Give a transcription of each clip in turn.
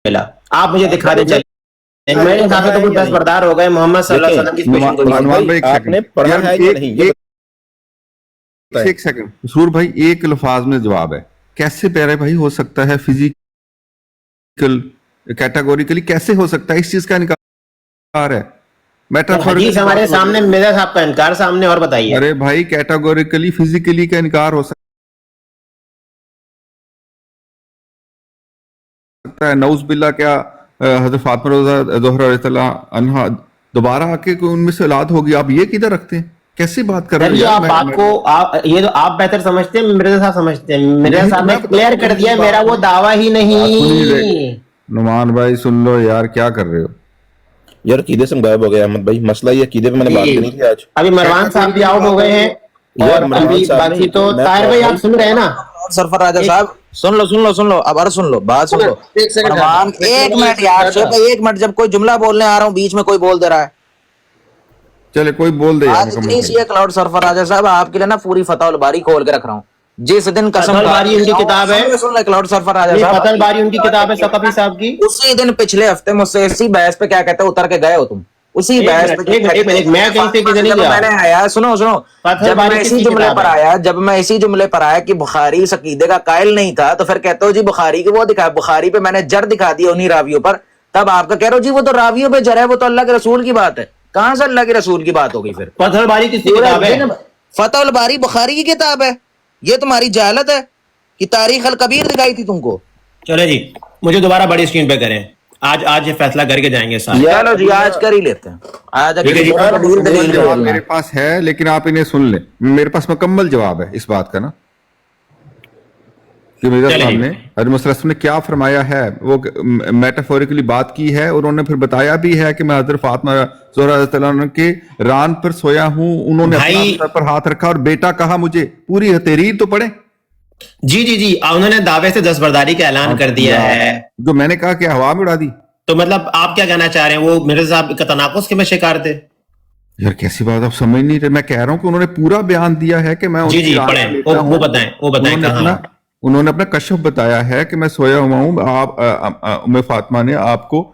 ملا. آپ مجھے دکھا دیں. چلیے میرے حساب سے تو کچھ دستبردار ہو گئے محمد صلی اللہ علیہ وسلم کی پیشن گوئی. آپ نے پڑھا ہے یا نہیں؟ ایک سیکنڈ مسرور بھائی، ایک الفاظ میں جواب ہے. کیسے پیارے بھائی ہو سکتا ہے فزیکل کیٹاگوریکلی کیسے ہو سکتا ہے؟ اس چیز کا انکار ہے. حدیث ہمارے سامنے، مرزا صاحب کا انکار سامنے. اور بتائیے. ارے بھائی کیٹاگوریکلی فزیکلی کا انکار ہو سکتا ہے. نعوذ باللہ کیا حضرت فاطمہ زہرا رضی اللہ عنہا دوبارہ آ کے ان میں سے اولاد ہوگی؟ آپ یہ کدھر رکھتے ہیں؟ کیسی بات کر رہے ہیں؟ آپ بات کو یہ تو آپ بہتر سمجھتے ہیں، مرزا صاحب سمجھتے ہیں. مرزا صاحب نے کلیئر کر دیا میرا وہ دعویٰ ہی نہیں. نعمان بھائی سن لو یار، کیا کر رہے ہو یار؟ عقیدے سے غائب ہو گیا احمد بھائی. مسئلہ یہ عقیدے پہ میں نے بات کرنی تھی آج. ابھی مروان صاحب بھی آؤٹ ہو گئے ہیں. اور ابھی باقی تو طاہر بھائی آپ سن رہے ہیں نا؟ سرفراز راجہ صاحب سن لو اب سن لو بات سن لو. ایک منٹ یار، ایک منٹ. جب کوئی جملہ بولنے آ رہا ہوں بیچ میں کوئی بول دے رہا ہے. چلے کوئی بول دے. اتنی سی ایک لاؤڈ سرفراز راجہ صاحب آپ کے لیے نا پوری فتح الباری کھول کے رکھ رہا ہوں. جس دن قسم الباری ان کی کتاب ہے، کلاؤڈ سرفراز راجہ فتح الباری ان کی کتاب ہے ثقفی صاحب کی. اسی دن پچھلے ہفتے مجھ سے اسی بحث پہ کیا کہتے اتر کے گئے ہو تم. اسی بحث پہ میں کہیں سے کسی نہیں میں نے آیا. سنو جب میں اسی جملے پر آیا کہ بخاری اس عقیدے کا قائل نہیں تھا تو پھر کہتے ہو جی بخاری کی وہ دکھا، بخاری پہ میں نے جر دکھا دی انہی راویوں پر. تب آپ کا کہہ رہے ہو جی وہ تو راویوں پہ جر ہے، وہ تو اللہ کے رسول کی بات ہے. کہاں سے اللہ کے رسول کی بات ہو گئی؟ پھر فتح الباری کس کی کتاب ہے؟ فتح الباری بخاری کی کتاب ہے. یہ تمہاری جہالت ہے کہ تاریخ الکبیر دکھائی تھی تم کو. چلے جی مجھے دوبارہ بڑی اسکرین پہ کریں. آج یہ فیصلہ کر کے جائیں گے ساتھ. چلو جی آج کر ہی لیتے ہیں. آج جواب میرے پاس ہے لیکن آپ انہیں سن لیں. میرے پاس مکمل جواب ہے اس بات کا نا، کہ میرے سامنے حضرت صلی اللہ علیہ وسلم نے کیا فرمایا ہے. وہ میٹافوریکلی بات کی ہے اور انہوں نے پھر بتایا بھی ہے کہ میں حضرت فاطمہ زہرا رضی اللہ عنہا کے ران پر سویا ہوں. انہوں نے اپنا سر پر ہاتھ رکھا اور بیٹا کہا مجھے. پوری تحریر تو پڑھیں. جی انہوں نے دعوے سے دستبرداری کا اعلان کر دیا ہے جو میں نے کہا کہ ہوا میں اڑا دی. تو مطلب آپ کیا کہنا چاہ رہے ہیں؟ وہ مرزا صاحب کا تناقض کے میں شکار تھے. یار کیسی بات آپ سمجھ نہیں رہے. میں کہہ رہا ہوں کہ انہوں نے پورا بیان دیا ہے کہ میں جی پڑھیں وہ بتائیں کہاں. انہوں نے اپنا کشف بتایا ہے کہ میں سویا ہوا ہوں. آپ ام فاطمہ نے آپ کو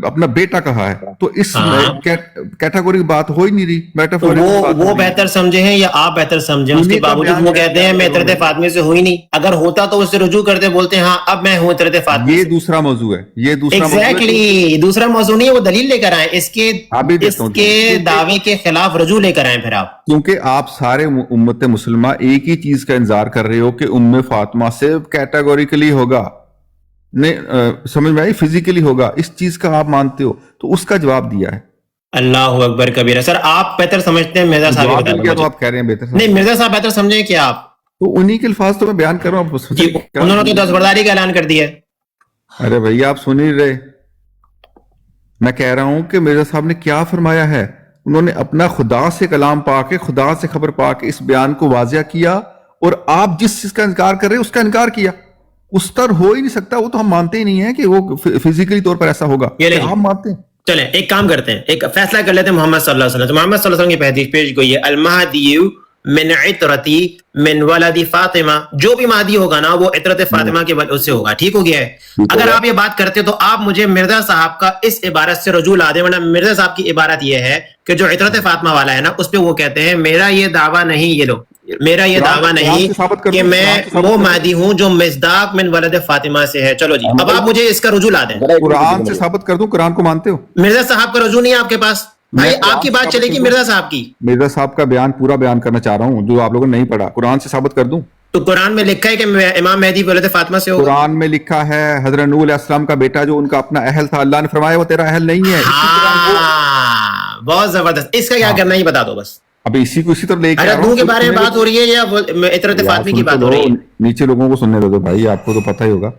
اپنا بیٹا کہا ہے. تو اس کیٹاگوری کی بات ہو ہی نہیں رہی. وہ بہتر سمجھے ہیں یا آپ بہتر سمجھیں؟ اس کے باوجود وہ کہتے ہیں میں عطرت فاطمہ سے ہوئی نہیں. اگر ہوتا تو اس سے رجوع کرتے، بولتے ہیں ہاں اب میں ہوں عطرت فاطمہ. یہ دوسرا موضوع ہے. یہ دوسرا موضوع نہیں ہے. وہ دلیل لے کر آئیں اس کے دعوے کے خلاف رجوع لے کر آئیں پھر آپ. کیونکہ آپ سارے امت مسلمہ ایک ہی چیز کا انتظار کر رہے ہو کہ ام فاطمہ سے کیٹاگوریکلی ہوگا، نہیں سمجھ میں آئی، فزیکلی ہوگا. اس چیز کا آپ مانتے ہو تو اس کا جواب دیا ہے. اللہ اکبر کبیرہ. سر آپ بہتر سمجھتے ہیں مرزا صاحب تو آپ کہہ رہے ہیں بہتر نہیں، مرزا صاحب بہتر سمجھیں کیا آپ؟ تو انہی کے الفاظ تو میں بیان کر رہا ہوں. انہوں نے تو دستبرداری کا اعلان کر دیا. ارے بھائی آپ سن ہی رہے. میں کہہ رہا ہوں کہ مرزا صاحب نے کیا فرمایا ہے. انہوں نے اپنا خدا سے کلام پا کے، خدا سے خبر پا کے اس بیان کو واضح کیا، اور آپ جس چیز کا انکار کر رہے ہیں اس کا انکار کیا. اس طرح ہو ہی نہیں سکتا. وہ تو ہم مانتے ہی نہیں ہیں کہ وہ فزیکلی طور پر ایسا ہوگا. آپ مانتے ہیں. چلیں ایک کام کرتے ہیں، ایک فیصلہ کر لیتے ہیں. محمد صلی اللہ علیہ وسلم، تو محمد صلی اللہ علیہ وسلم کی حدیث پیش گئی ہے المہدی من عطرتی من ولد فاطمہ. جو بھی مہدی ہوگا نا وہ عطرت فاطمہ کے اس سے ہوگا. ٹھیک ہو گیا ہے؟ اگر آپ یہ بات کرتے تو آپ مجھے مرزا صاحب کا اس عبارت سے رجوع لا دیں. ورنہ مرزا صاحب کی عبارت یہ ہے کہ جو عطرت فاطمہ والا ہے نا اس پہ وہ کہتے ہیں میرا یہ دعویٰ نہیں، یہ لو میرا یہ دعویٰ نہیں کہ میں وہ مہدی ہوں جو مصداق من ولد فاطمہ سے ہے. چلو جی اب آپ مجھے اس کا رجوع لا دیں. قرآن سے ثابت کر دوں. قرآن کو مانتے ہو؟ مرزا صاحب کا رجوع نہیں ہے آپ کے پاس بھائی. آپ کی بات چلے گی مرزا صاحب کی. مرزا صاحب کا بیان پورا بیان کرنا چاہ رہا ہوں جو آپ لوگوں نے نہیں پڑھا. قرآن سے ثابت کر دوں. تو قرآن میں لکھا ہے کہ امام مہدی ولد فاطمہ سے ہوگا. قرآن میں لکھا ہے حضرت نوح علیہ السلام کا بیٹا جو ان کا اپنا اہل تھا، اللہ نے فرمایا وہ تیرا اہل نہیں ہے. بہت زبردست. اس کا کیا کرنا ہے بتا دو بس. اب اسی کو اسی طرح لے کے نوح کے بارے میں بات ہو رہی ہے یا عطرت فاطمی کی بات ہو رہی ہے؟ نیچے لوگوں کو سننے دو بھائی، آپ کو تو پتہ ہی ہوگا.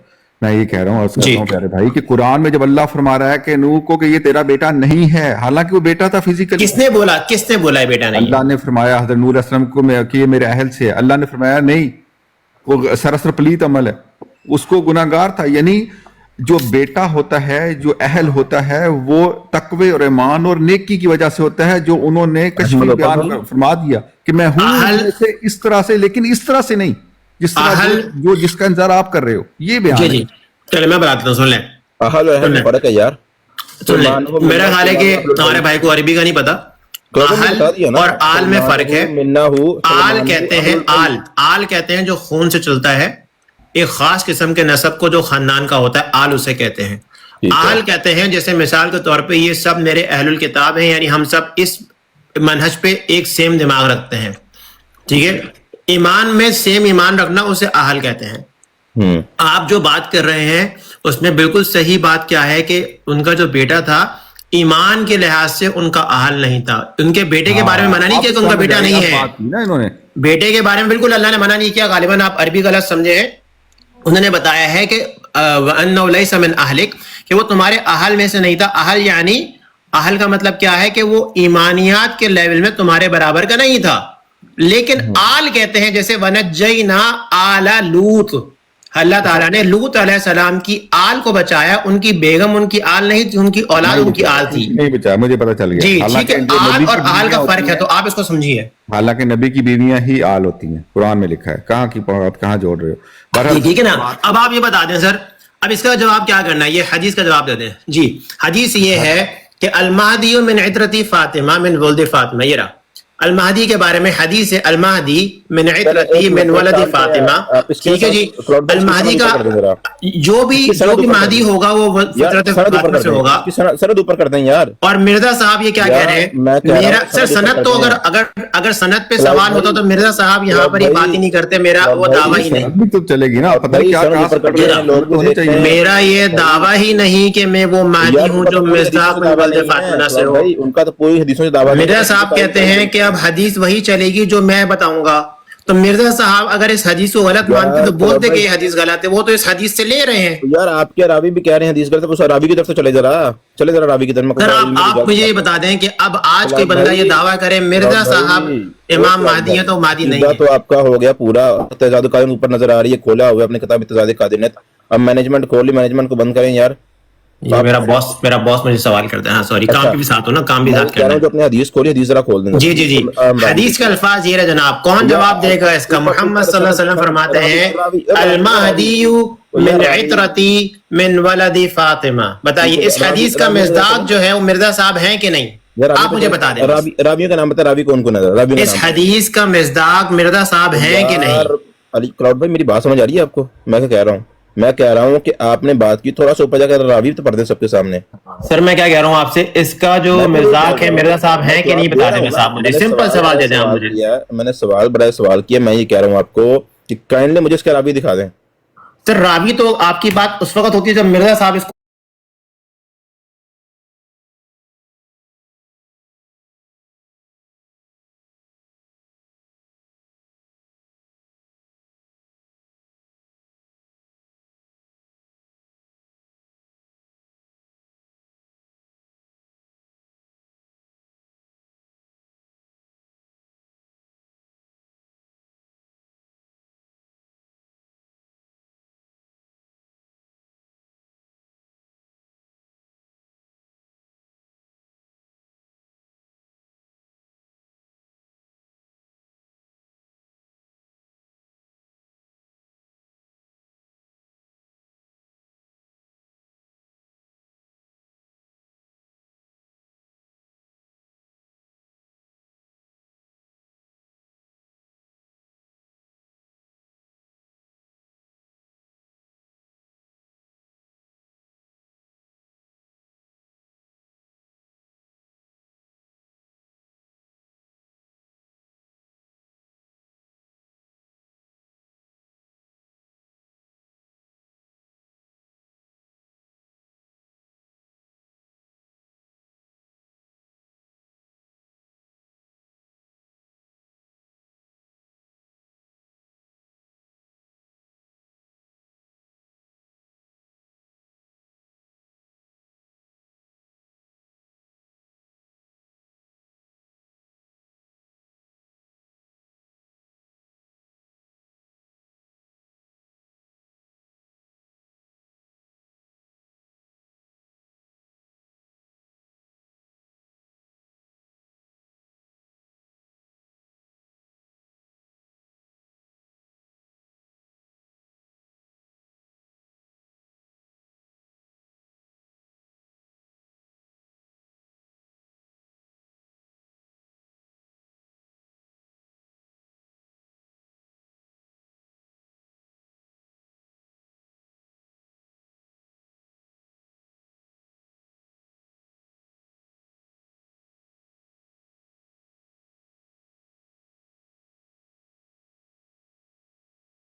میں یہ کہہ رہا ہوں، عرض کرتا ہوں پیارے بھائی کہ قرآن میں جب اللہ فرما رہا ہے کہ نوح کو کہ یہ تیرا بیٹا نہیں ہے، حالانکہ وہ بیٹا تھا فزیکلی. کس نے بولا ہے بیٹا نہیں؟ اللہ نے فرمایا حضرت نوح علیہ السلام کو کہ یہ میرے اہل سے ہے. اللہ نے فرمایا نہیں، وہ سراسر پلیت عمل ہے، اس کو گناہگار تھا. یعنی جو بیٹا ہوتا ہے، جو اہل ہوتا ہے، وہ تقوی اور ایمان اور نیکی کی وجہ سے ہوتا ہے، جو انہوں نے کشفی بیان فرما دیا کہ میں ہوں اس طرح سے، لیکن اس طرح سے نہیں جس طرح جس کا انتظار آپ کر رہے ہو. یہ بیان جی چلے میں بتاتا ہوں، سن لیں. احل اور اہل میں فرق ہے یار. سن لیں, میرا خیال ہے کہ ہمارے بھائی کو عربی کا نہیں پتا. احل اور آل میں فرق ہے. آل کہتے ہیں, آل کہتے ہیں جو خون سے چلتا ہے, ایک خاص قسم کے نسب کو جو خاندان کا ہوتا ہے, آل اسے کہتے ہیں. آل کہتے ہیں جیسے مثال کے طور پہ یہ سب میرے اہل الکتاب ہیں, یعنی ہم سب اس منہج پہ ایک سیم دماغ رکھتے ہیں, ٹھیک ہے. ایمان میں سیم ایمان رکھنا اسے اہل کہتے ہیں. آپ جو بات کر رہے ہیں اس میں بالکل صحیح بات کیا ہے کہ ان کا جو بیٹا تھا ایمان کے لحاظ سے ان کا اہل نہیں تھا. ان کے بیٹے کے بارے میں منع نہیں کیا کہ ان کا بیٹا نہیں ہے, بیٹے کے بارے میں بالکل اللہ نے منع نہیں کیا. غالباً آپ عربی غلط سمجھے ہیں. انہوں نے بتایا ہے کہ وَأَنَّهُ لَيْسَ مِنْ أَهْلِكَ, کہ وہ تمہارے اہل میں سے نہیں تھا. اہل یعنی اہل کا مطلب کیا ہے کہ وہ ایمانیات کے لیول میں تمہارے برابر کا نہیں تھا. لیکن آل کہتے ہیں جیسے وَنَجَّيْنَا آلَ لُوط, اللہ تعالیٰ نے لوط علیہ السلام کی آل کو بچایا. ان کی بیگم ان کی آل نہیں تھی, ان کی اولاد ان کی آل تھی. نہیں بچایا, مجھے پتا چل گیا. جی ٹھیک ہے, آل اور آل کا فرق ہے, تو آپ اس کو سمجھیے. حالانکہ نبی کی بیویاں ہی آل ہوتی ہیں, قرآن میں لکھا ہے. کہاں کی بات کہاں جوڑ رہے ہو؟ ٹھیک ہے نا. اب آپ یہ بتا دیں سر, اب اس کا جواب کیا کرنا ہے, یہ حدیث کا جواب دے دیں. جی حدیث یہ ہے کہ المہدی من عطرتی فاطمہ من ولد فاطمہ. یہ رہا المہدی کے بارے میں حدیث ہے, المہدی من عطرتی من ولد فاطمہ. ٹھیک ہے جی, المہدی کا جو بھی مہدی ہوگا وہ فطرت فاطمہ سے ہوگا. سند اوپر کر دیں یار. اور مرزا صاحب یہ کیا کہہ رہے ہیں, میرا سر سند تو اگر سند پہ سوال ہوتا تو مرزا صاحب یہاں پر یہ بات ہی نہیں کرتے. میرا وہ دعویٰ ہی نہیں, تو چلے گی نا, پتہ نہیں کیا میرا یہ دعویٰ ہی نہیں کہ میں وہ مہدی ہوں جو مصداق من ولد فاطمہ سے ہو. ان کا تو پوری حدیثوں سے دعویٰ. مرزا صاحب کہتے ہیں کہ اب حدیث وہی چلے گی جو میں بتاؤں گا. تو مرزا صاحب اگر اس حدیث کو غلط مانتے تو بولتے کہ یہ حدیث غلط ہے, وہ تو اس حدیث سے لے رہے ہیں. یار آپ کے راوی بھی کہہ رہے ہیں حدیث غلط ہے, اس راوی کی طرف سے چلے ذرا راوی کی طرف. سر آپ مجھے یہ بتا دیں کہ اب آج کوئی بندہ یہ دعویٰ کرے مرزا صاحب امام مہدی ہے تو مہدی نہیں ہے. تو آپ کا ہو گیا پورا تضاد قادم اوپر نظر آ رہی ہے, کھولا ہوا ہے اپنے کتاب تضاد قادمیت. اب مینجمنٹ کھول لی, مینجمنٹ کو بند کریں یار. یہ میرا باس مجھے سوال کرتا ہے. ہاں سوری, کام بھی ساتھ ہو نا, کام بھی ساتھ کرنا ہے. جو اپنے حدیث کھولی, حدیث ذرا کھول دیں. جی حدیث کا الفاظ یہ رہا جناب, کون جواب دے گا اس کا؟ محمد صلی اللہ علیہ وسلم فرماتے ہیں المہدی من عطرتی من ولد فاطمہ. بتائیے اس حدیث کا مصداق جو ہے وہ مرزا صاحب ہیں کہ نہیں, آپ مجھے بتا دیں. راویوں کا نام بتا, راوی کون کون ہے؟ اس حدیث کا مصداق مرزا صاحب ہیں کہ نہیں؟ علی کراؤڈ بھائی میری بات سمجھ آ رہی ہے آپ کو؟ میں کیا کہہ رہا ہوں, میں کہہ رہا ہوں کہ آپ نے بات کی, تھوڑا سا اوپر جا کر راوی تو پڑھ دیں سب کے سامنے. سر میں کیا کہہ رہا ہوں آپ سے, اس کا جو مزاق ہے مرزا صاحب ہیں کہ نہیں بتا دیں صاحب, مجھے سمپل سوال دے دیں آپ مجھے. میں نے بڑا سوال کیا, میں یہ کہہ رہا ہوں آپ کو کہ کائنڈلی مجھے اس کا راوی دکھا دیں. سر راوی تو آپ کی بات اس وقت ہوتی ہے جب مرزا صاحب اس کو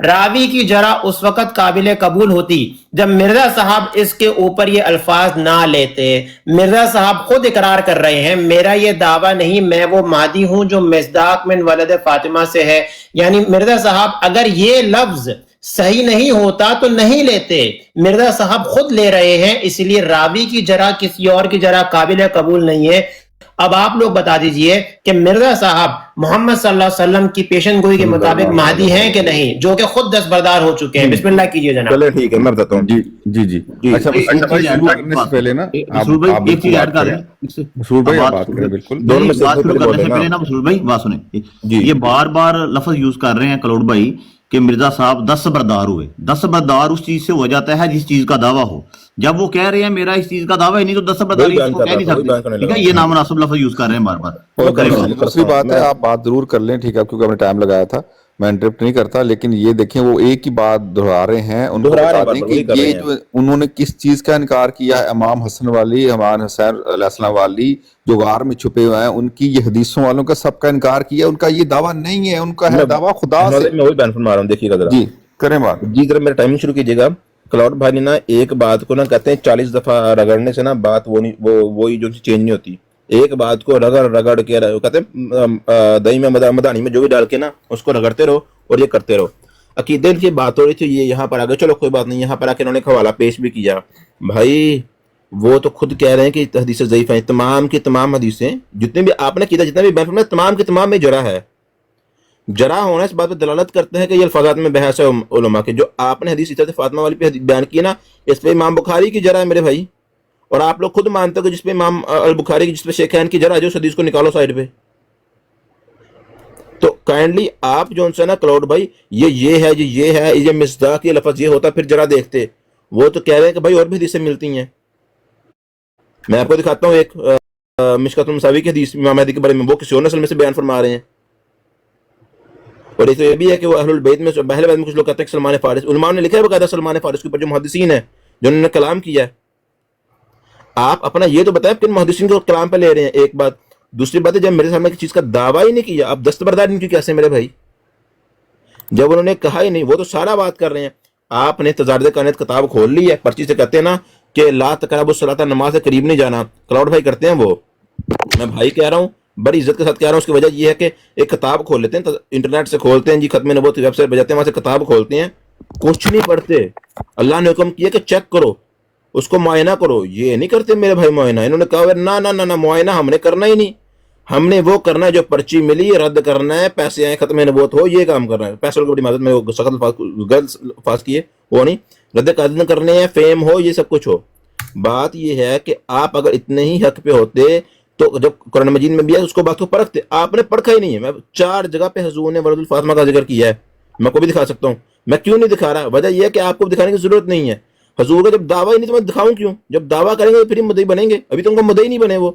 راوی کی جرح اس وقت قابل قبول ہوتی جب مرزا صاحب اس کے اوپر یہ الفاظ نہ لیتے. مرزا صاحب خود اقرار کر رہے ہیں میرا یہ دعویٰ نہیں، میں وہ مہدی ہوں جو مصداق من ولد فاطمہ سے ہے. یعنی مرزا صاحب اگر یہ لفظ صحیح نہیں ہوتا تو نہیں لیتے، مرزا صاحب خود لے رہے ہیں، اس لیے راوی کی جرح کسی اور کی جرح قابل قبول نہیں ہے. اب آپ لوگ بتا دیجئے کہ مرزا صاحب محمد صلی اللہ علیہ وسلم کی پیشن گوئی کے مطابق مہدی ہیں کہ نہیں، جو کہ خود دستبردار ہو چکے ہیں. بسم اللہ کیجئے جناب. چلے ٹھیک ہے میں بتاتا ہوں. جی جی جی اچھا مسعود بھائی شروع کرنے سے پہلے نا مسعود بھائی ایک چیز ایڈ کر رہے ہیں. مسعود بھائی آپ بات کریں بالکل. دونوں میں بات شروع کرنے سے پہلے نا مسعود بھائی بات سنیں. یہ بار بار لفظ یوز کر رہے ہیں کلوڑ بھائی کہ مرزا صاحب دستبردار ہوئے. دستبردار اس چیز سے ہو جاتا ہے جس چیز کا دعویٰ ہو. جب وہ کہہ رہے ہیں میرا اس چیز کا دعویٰ ہی نہیں تو دستبرداری اس کو کہہ نہیں سکتے. ٹھیک ہے، یہ نامناسب لفظ یوز کر رہے ہیں بار بار. دوسری بات ہے آپ بات ضرور کر لیں ٹھیک ہے کیونکہ ہم نے ٹائم لگایا تھا، میں انٹرپٹ نہیں کرتا، لیکن یہ دیکھیں وہ ایک ہی بات دہرا رہے ہیں. ان کو بتا دیں کہ یہ جو انہوں نے کس چیز کا انکار کیا ہے، امام حسن والی، امام حسین علیہ السلام والی جو غار میں چھپے ہوئے ہیں، ان کی یہ حدیثوں والوں کا سب کا انکار کیا. ان کا یہ دعویٰ نہیں ہے، ان کا ہے دعویٰ خدا سے. میں وہی بیان فرما رہا ہوں، دیکھیے گا ذرا. جی کریں بات. جی ذرا میرا ٹائمنگ شروع کیجیے گا. کلاؤڈ بھائی نے نا ایک بات کو نا کہتے ہیں 40 دفعہ رگڑنے سے نا بات وہی جو چینج نہیں ہوتی. ایک بات کو رگڑ کے کہتے ہیں دہی میں مدانی میں جو بھی ڈال کے نا اس کو رگڑتے رہو اور یہ کرتے رہو. عقیدے کی بات ہو رہی تھی، یہ یہاں پر آگے چلو کوئی بات نہیں، یہاں پر آ کے انہوں نے حوالہ پیش بھی کیا. بھائی وہ تو خود کہہ رہے ہیں کہ حدیثیں ضعیف ہیں. تمام کی تمام حدیثیں جتنے بھی آپ نے کیا جتنا بھی بیان فرمایا تمام کی تمام میں جرح ہے. جرح ہونا اس بات پہ دلالت کرتے ہیں کہ یہ الفاظات میں بحث ہے علماء کے. جو آپ نے حدیث عطرت فاطمہ والی پہ بیان کی نا، اس پہ امام بخاری کی جرح ہے میرے بھائی. اور آپ لوگ خود مانتے ہو کہ جس پہ امام البخاری کی، جس پہ شیخین کی جرح ہے، جو اس حدیث کو نکالو سائڈ پہ. تو کائنڈلی آپ جو ان سے نا کلاؤڈ بھائی یہ ہے یہ مصداق یہ لفظ یہ ہوتا پھر جرح دیکھتے. وہ تو کہہ رہے ہیں کہ بھائی اور بھی حدیثیں ملتی ہیں. میں آپ کو دکھاتا ہوں ایک مشکات المساوی کی حدیث امام مہدی کے بارے میں، وہ کسی اور نسل میں سے بیان فرما رہے ہیں. اور ایک تو یہ بھی ہے کہ وہ اہل البیت میں پہلے بعد میں کچھ لوگ کہتے ہیں کہ سلمان فارس، علماء نے لکھا ہے باقاعدہ سلمان فارس کے اوپر جو محدثین ہیں جنہوں نے کلام کیا ہے. آپ اپنا یہ تو بتائیں کن محدثین کو کلام پہ لے رہے ہیں. ایک بات. دوسری بات ہے جب میرے سامنے کسی چیز کا دعویٰ ہی نہیں کیا، آپ دستبردار نہیں کیوں کیسے میرے بھائی؟ جب انہوں نے کہا ہی نہیں، وہ تو سارا بات کر رہے ہیں. آپ نے تزارد کانیت کتاب کھول لی ہے، پرچی سے کہتے ہیں نا کہ لا تقربوا الصلاۃ، نماز سے قریب نہیں جانا. کلاؤڈ بھائی کرتے ہیں وہ. میں بھائی کہہ رہا ہوں، بڑی عزت کے ساتھ کہہ رہا ہوں. اس کی وجہ یہ ہے کہ ایک کتاب کھول لیتے ہیں، انٹرنیٹ سے کھولتے ہیں، جی ختم نبوت کی ویب سائٹ پہ جاتے ہیں، وہاں سے کتاب کھولتے ہیں، کچھ نہیں پڑھتے. اللہ نے حکم کیا کہ چیک کرو، اس کو معائنہ کرو. یہ نہیں کرتے میرے بھائی معائنہ. انہوں نے کہا نہ معائنہ ہم نے کرنا ہی نہیں. ہم نے وہ کرنا ہے جو پرچی ملی رد کرنا ہے، پیسے آئے ختم نبوت ہو، یہ کام کرنا ہے. پیسوں کی بڑی مدد میں سخت الفاظ کیے وہ نہیں، رد قادر کرنے ہیں، فیم ہو، یہ سب کچھ ہو. بات یہ ہے کہ آپ اگر اتنے ہی حق پہ ہوتے تو جب قرآن مجید میں بھی ہے اس کو بات کو پرکھتے. آپ نے پرکھا ہی نہیں ہے. میں 4 جگہ پہ حضور نے ولد الفاطمہ کا ذکر کیا ہے، میں کو بھی دکھا سکتا ہوں. میں کیوں نہیں دکھا رہا؟ وجہ یہ ہے کہ آپ کو دکھانے کی ضرورت نہیں ہے. حضور کا جب دعویٰ ہی نہیں تو میں دکھاؤں کیوں؟ جب دعویٰ کریں گے تو پھر مدعی بنیں گے. ابھی تو ان کو مدعی نہیں بنے. وہ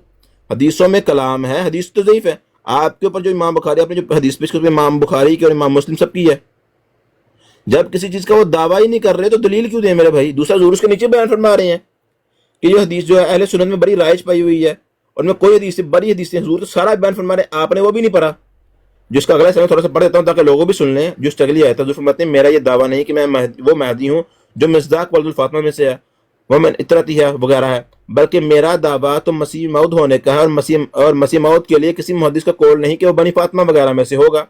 حدیثوں میں کلام ہے، حدیث تو ضعیف ہے. آپ کے اوپر جو امام بخاری آپ نے جو حدیث پیش کی امام بخاری کی اور امام مسلم سب کی ہے. جب کسی چیز کا وہ دعویٰ ہی نہیں کر رہے تو دلیل کیوں دیں میرے بھائی؟ دوسرا حضور اس کے نیچے بیان فرما رہے ہیں کہ یہ حدیث جو ہے اہل سنت میں بڑی رائج پائی ہوئی ہے، اور میں کوئی حدیث بڑی حدیث حضور تو سارا بیان فرما رہے ہیں. آپ نے وہ بھی نہیں پڑھا. جس کا اگلا سمے تھوڑا سا پڑھ دیتا ہوں تاکہ لوگوں بھی سن لیں. جو اسٹگلی آیا تھا حضور فرماتے ہیں میرا یہ دعویٰ نہیں کہ میں وہ مہدی ہوں جو مصداق ولد الفاطمہ میں سے ہے، وہ میں اطرتی ہے وغیرہ ہے، بلکہ میرا دعویٰ تو مسیح موعود ہونے کا ہے، اور مسیح موعود کے لیے کسی محدث کا قول نہیں کہ وہ بنی فاطمہ وغیرہ میں سے ہوگا.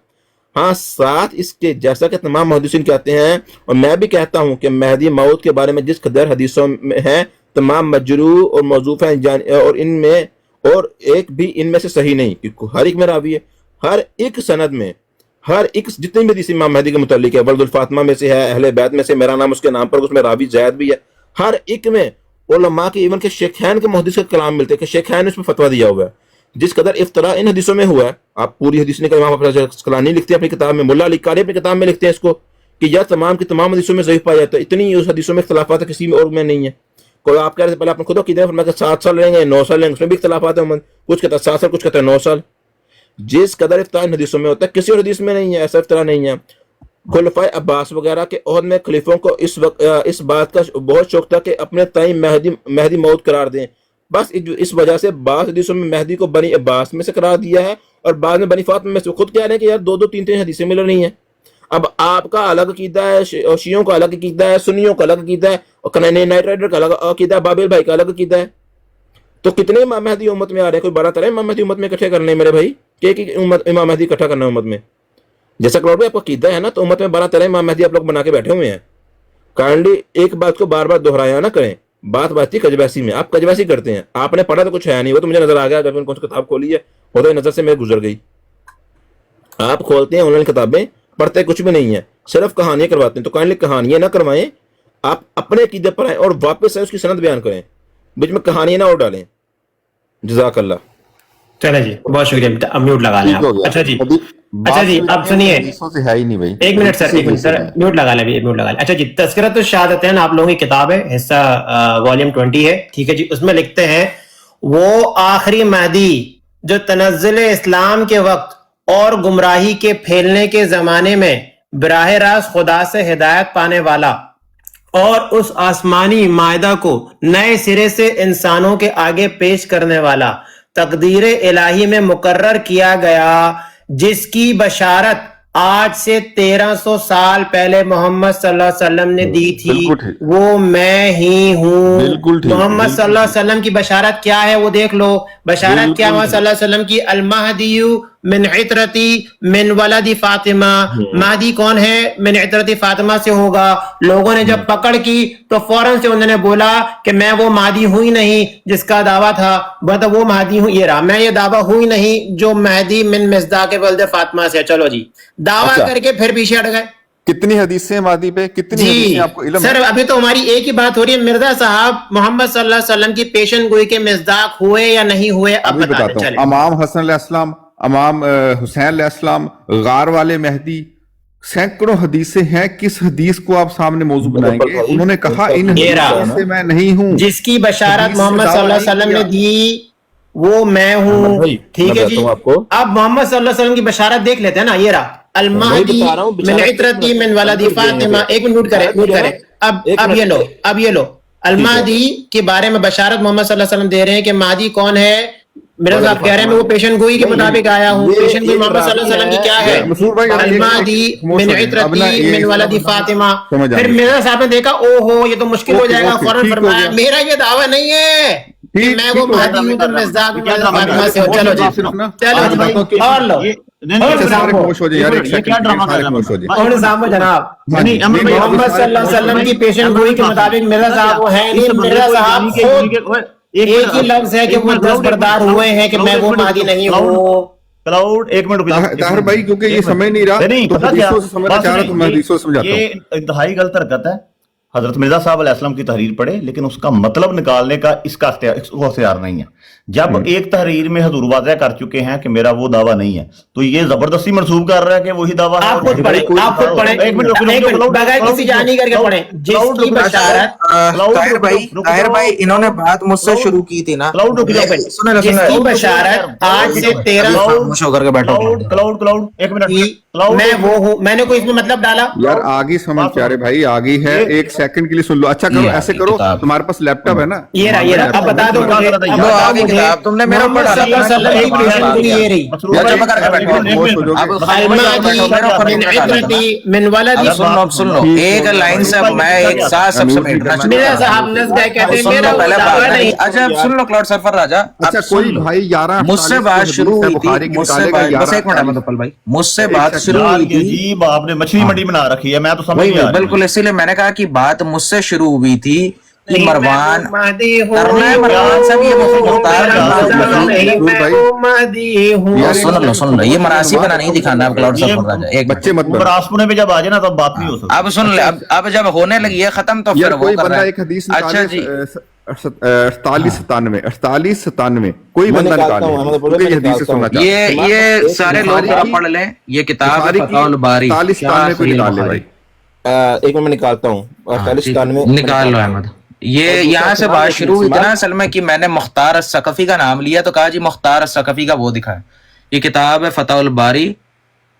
ہاں ساتھ اس کے جیسا کہ تمام محدثین کہتے ہیں اور میں بھی کہتا ہوں کہ مہدی موعود کے بارے میں جس قدر حدیثوں میں ہیں تمام مجروح اور موضوف ہیں، اور ان میں اور ایک بھی ان میں سے صحیح نہیں، کیونکہ ہر ایک میں راوی ہے. ہر ایک سند میں ہر ایک جتنے بھی حدیث امام مہدی کے متعلق ہے، ولد الفاطمہ میں سے ہے، اہل بیت میں سے، میرا نام اس کے نام پر، اس میں راوی زید بھی ہے. ہر ایک میں علماء کے ایون کے شیخین کے محدث کا کلام ملتے ہیں کہ شیخین نے اس میں فتویٰ دیا ہوا ہے. جس قدر افطراء ان حدیثوں میں ہوا ہے، آپ پوری حدیث نے امام عسقلانی لکھتے ہیں اپنی کتاب میں، ملا علی قاری اپنی کتاب میں لکھتے ہیں اس کو کہ یا تمام کی تمام حدیثوں میں ضعیف پایا جاتا ہے. اتنی اس حدیثوں میں اختلافات ہے، کسی میں اور میں نہیں ہے. کوئی آپ کہہ رہے تھے پہلے آپ نے خود عقیدہ فرمایا کہ 7 سال رہیں گے 9 سال رہیں گے، اس میں بھی اختلافات ہیں. کچھ کہتا ہے 7 سال، کچھ کہتا ہے 9 سال. جس قدر افتراء ان حدیثوں میں ہوتا ہے کسی اور حدیث میں نہیں ہے. ایسا افتراء نہیں ہے. خلفائے عباس وغیرہ کے عہد میں خلیفوں کو اس بات کا بہت شوق تھا کہ اپنے تئیں مہدی موعود قرار دیں. بس اس وجہ سے بعض حدیثوں میں مہدی کو بنی عباس میں سے قرار دیا ہے، اور بعض میں بنی فاطمہ میں سے. خود کہہ رہے ہیں کہ یار 2-2 3-3 حدیثیں مل رہی ہیں. اب آپ کا الگ عقیدہ ہے، اور شیعوں کا الگ عقیدہ ہے، سنیوں کا الگ عقیدہ ہے، اور نائٹ رائڈر کا الگ عقیدہ ہے، بابل بھائی کا الگ عقیدہ ہے. تو کتنے امام مہدی امت میں آ رہے ہیں؟ کوئی 12 امام مہدی امت میں اکٹھے کرنے ہیں میرے بھائی، کہ ایک امام مہدی اکٹھا کرنا ہے امت میں؟ جیسا کلوڈ بھائی آپ کو عقیدہ ہے نا، تو امت میں 12 امام مہدی آپ لوگ بنا کے بیٹھے ہوئے ہیں. کائنڈلی ایک بات کو بار بار دہرایا نہ کریں. بات تھی کجبیسی میں، آپ کجبیسی کرتے ہیں. آپ نے پڑھا تو کچھ ہے نہیں، وہ تو مجھے نظر آ گیا جب ان کو کتاب کھولی ہے، وہ تو نظر سے میرے گزر گئی. آپ کھولتے ہیں آن لائن کتابیں، پڑھتے کچھ بھی نہیں ہے، صرف کہانیاں کرواتے ہیں. تو کائنڈلی کہانیاں نہ کروائیں، آپ اپنے عقیدے پر آئیں اور واپس سے اس کی سند بیان کریں، بیچ میں کہانیاں نہ اور ڈالیں. جزاک اللہ. چلے جی، بہت شکریہ. اب میوٹ لگا لیں ٹھیک ہو آپ. گیا. اچھا جی، ابھی اچھا بات جی، صرف اب سنیے حدیثوں سے ہے ہی نہیں بھائی. ایک منٹ سر، کسی ایک منٹ حدیث سے سر، نہیں. میوٹ لگا لیں ابھی، ایک میوٹ لگا لیں. اچھا جی، تذکرۃ الشہادتین آپ لوگوں کی کتاب ہے، حصہ والیوم 20 ہے، ٹھیک ہے جی. اس میں لکھتے ہیں وہ آخری مہدی جو تنزل اسلام کے وقت اور گمراہی کے پھیلنے کے زمانے میں براہ راست خدا سے ہدایت پانے والا اور اس آسمانی معاہدہ کو نئے سرے سے انسانوں کے آگے پیش کرنے والا تقدیر الہی میں مقرر کیا گیا، جس کی بشارت آج سے 1300 سال پہلے محمد صلی اللہ علیہ وسلم نے دی تھی، بالکل ٹھیک. وہ میں ہی ہوں. بالکل ٹھیک. محمد صلی اللہ علیہ وسلم کی بشارت کیا ہے وہ دیکھ لو. بشارت کیا محمد صلی اللہ علیہ وسلم کی؟ المہدی من عطرتی من ولد فاطمہ. مہدی کون ہے؟ من عطرتی فاطمہ سے ہوگا. لوگوں نے جب پکڑ کی تو فوراً سے انہوں نے بولا کہ میں وہ مہدی ہوں ہی نہیں جس کا دعویٰ تھا، مطلب وہ مہدی ہوں، یہ رہا، میں یہ دعویٰ ہوں ہی نہیں جو مہدی من مصداق ولد فاطمہ سے. چلو جی، دعویٰ کر کے پھر پیچھے ہٹ گئے. کتنی حدیثیں مہدی پہ، کتنی حدیثیں جی آپ کو علم سر، ہے؟ ابھی تو ہماری ایک ہی بات ہو رہی ہے، مرزا صاحب محمد صلی اللہ علیہ وسلم کی پیشن گوئی کے مصداق ہوئے یا نہیں ہوئے؟ اب ابھی بتا بتاتا دیں. ہوں. چلیں امام حسن علیہ السلام، امام حسین علیہ السلام، غار والے مہدی، سینکڑوں حدیثیں ہیں. کس حدیث کو آپ سامنے موضوع بنائیں گے؟ انہوں نے کہا ان حدیثوں سے میں نہیں ہوں. جس کی بشارت حدیث سے محمد صلی اللہ علیہ دعویٰ وسلم نہیں نے کیا. دی وہ میں ہوں. ٹھیک ہے جی، آپ کو اب محمد صلی اللہ علیہ وسلم کی بشارت دیکھ لیتے ہیں نا. یہ رہا المہدی بتا رہا ہوں، من بشارت عطرتی من ولد فاطمہ. ایک منٹ کرے، میوٹ کرے. اب یہ لو، اب یہ لو، المہدی کے بارے میں بشارت محمد صلی اللہ علیہ وسلم دے رہے ہیں کہ مہدی کون ہے. میرے صاحب کہہ رہے ہیں میں وہ پیشن گوئی کے مطابق آیا ہوں. پیشن گوئی محمد صلی اللہ علیہ وسلم کی کیا ہے؟ مسعود بھائی المہدی من عطرتی من ولد فاطمہ. پھر میرا صاحب نے دیکھا او ہو یہ تو مشکل ہو جائے گا، فوراً فرمایا میرا یہ دعویٰ نہیں ہے کہ میں وہ مہدی ہوں جو مصداق ولد فاطمہ سے ہوں. چلو جی، چلو جی، اور لو. خاموش ہو جائے یار، ایک سیکنڈ خاموش ہو جائے. اور سامو جناب، محمد صلی اللہ علیہ وسلم کی پیشن گوئی کے مطابق مرزا صاحب وہ ہے نہیں. مرزا صاحب خود ایک ہی لفظ ہے کہ وہ دستبردار ہوئے ہیں کہ میں وہ مہدی نہیں ہوں. کلاؤڈ ایک منٹ طاہر بھائی کیونکہ یہ سمجھ نہیں رہا تو حدیثوں سے سمجھنا چاہ رہا تو میں حدیثوں سے سمجھاتا ہوں. یہ انتہائی غلط حرکت ہے. حضرت مرزا صاحب علیہ السلام کی تحریر پڑھے لیکن اس کا مطلب نکالنے کا اس کا اختیار نہیں ہے. جب ایک تحریر میں حضور واضح کر چکے ہیں کہ میرا وہ دعویٰ نہیں ہے تو یہ زبردستی منسوب کر رہا ہے کہ وہی دعویٰ ہے. آپ خود پڑھیں، آپ خود پڑھیں، ایک منٹ بغیر کسی جانی کر کے پڑھیں. جس کی بشارت طاہر بھائی انہوں نے بات مجھ سے شروع کی تھی نا، جس کی بشارت آج سے 1300 خاموش ہو کر کے بیٹھو. کلاؤڈ ایک منٹ میں وہ ہوں. میں نے کوئی اس میں مطلب ڈالا؟ یار آگی سمجھ پیارے بھائی، آگی ہے. ایک سیکنڈ کے لیے سن لو. اچھا کرو، ایسے کرو، تمہارے پاس لیپ ٹاپ ہے نا؟ یہ رہا. اب بتا دو مجھے، تم نے میرا محمد صلی اللہ علیہ وسلم کی پیشن گوئی یہ رہی. من ولد. سن لو ایک لائن سے میں ایک ساتھ سب سمیٹنا میرا صاحب نزدہ کہتے ہیں میرا پہلے دعویٰ نہیں. اچھا سن لو کلاؤڈ سرفر راجا. اچھا کوئی بھائی 11 مجھ سے بات شروع ہوئی تھی، مجھ سے بس ایک منٹ احمد اپل بھائی، مجھ سے بات شروع ہوئی تھی. عجیب آپ نے مچھلی منڈی بنا رکھی ہے، میں تو سمجھ نہیں آ رہی. بالکل اسی لیے میں نے کہا کہ بات مجھ سے شروع ہوئی تھی کہ مروان مہدی ہوں، کرنا ہے مروان صاحب یہ مختار مہدی ہوں. سن لو یہ مناسب بنا نہیں دکھانا. اب کلاؤڈ سرفر راجا ایک بچے مت بنو. راسپونے پہ جب آ جائے نا تب بات نہیں ہو سکتی. اب سن لے، اب جب ہونے لگی ہے ختم تو پھر یار وہ کوئی کر بندہ رہا ہے. ایک حدیث اچھا جی 48-97 کوئی بندہ نکالے کیونکہ یہ حدیث سے سننا چاہتا ہے. یہ سارے لوگ ذرا پڑھ لیں، یہ کتاب ہے فتح الباری. 48-97 کو نکال لے بھائی. ایک میں نکالتا ہوں. 48-97 نکال لو احمد. یہ یہاں سے بات شروع ہوئی تھی نا اصل میں کہ میں نے مختار الثقفی کا نام لیا تو کہا جی مختار الثقفی کا وہ دکھائے. یہ کتاب ہے فتح الباری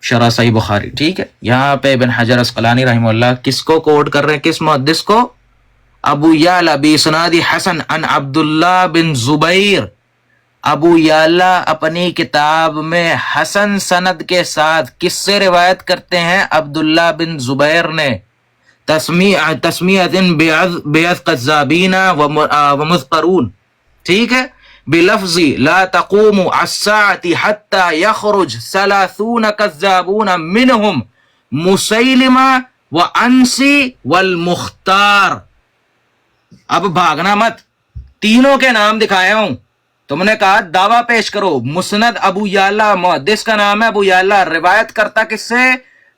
شرح صحیح بخاری. ٹھیک ہے، یہاں پہ ابن حجر عسقلانی رحمہ اللہ کس کو کوٹ کر رہے ہیں؟ کس محدث کو؟ ابو یعلا بسناد حسن عن عبداللہ بن زبیر ابو یعلا اپنی کتاب میں حسن سند کے ساتھ کس سے روایت کرتے ہیں؟ عبداللہ بن زبیر نے تسمیۃ بعض قذابین ومذکرون، ٹھیک ہے، بلفظ لا تقوم الساعة حتى يخرج 30 كذابون منهم مسیلمہ وانسی والمختار۔ اب بھاگنا مت، تینوں کے نام دکھایا ہوں، تم نے کہا دعویٰ پیش کرو، مسند ابو یعلا، محدث کا نام ہے ابو یعلا، روایت کرتا کس سے؟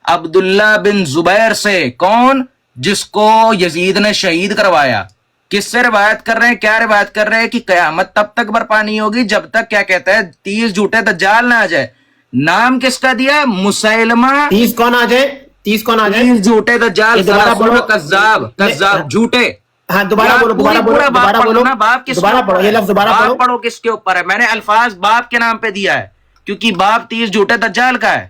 عبداللہ بن زبیر سے، کون؟ جس کو یزید نے شہید کروایا۔ کس سے روایت کر رہے ہیں؟ کیا روایت کر رہے ہیں کہ قیامت تب تک برپا نہیں ہوگی جب تک، کیا کہتے ہیں، 30 جھوٹے دجال نہ آ جائے۔ نام کس کا دیا؟ مسیلمہ۔ 30 کون آ جائے؟ 30 کون آ جائے؟ 30 جھوٹے دجال، دوبارہ بولو، کذاب، جھوٹے۔ ہاں دوبارہ بولو، دوبارہ بولو، دوبارہ بولو، دوبارہ پڑھو، یہ لفظ دوبارہ پڑھو۔ پڑھو کس کے اوپر ہے؟ میں نے الفاظ باپ کے نام پہ دیا ہے کیونکہ باپ 30 جھوٹے دجال کا ہے۔